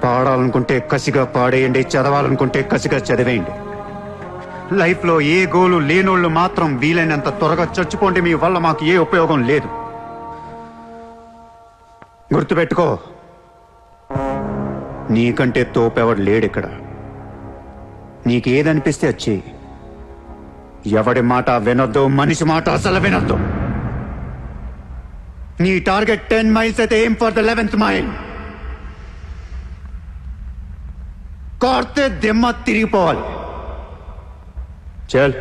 పాడాలనుకుంటే కసిగా పాడేయండి, చదవాలనుకుంటే కసిగా చదివేయండి. లైఫ్లో ఏ గోలు లేనోళ్ళు మాత్రం వీలైనంత త్వరగా చచ్చిపోండి. మీ వల్ల మాకు ఏ ఉపయోగం లేదు. గుర్తుపెట్టుకో, నీకంటే తోపెవడు లేడిక్కడ. నీకేదనిపిస్తే అది చెయ్యి. ఎవడి మాట వినొద్దు, మనిషి మాట అసలు వినొద్దు. నీ టార్గెట్ 10 miles అయితే aim for the 11th mile. కార్తే దిమ్మ తిరిగిపోవాలి. చల్.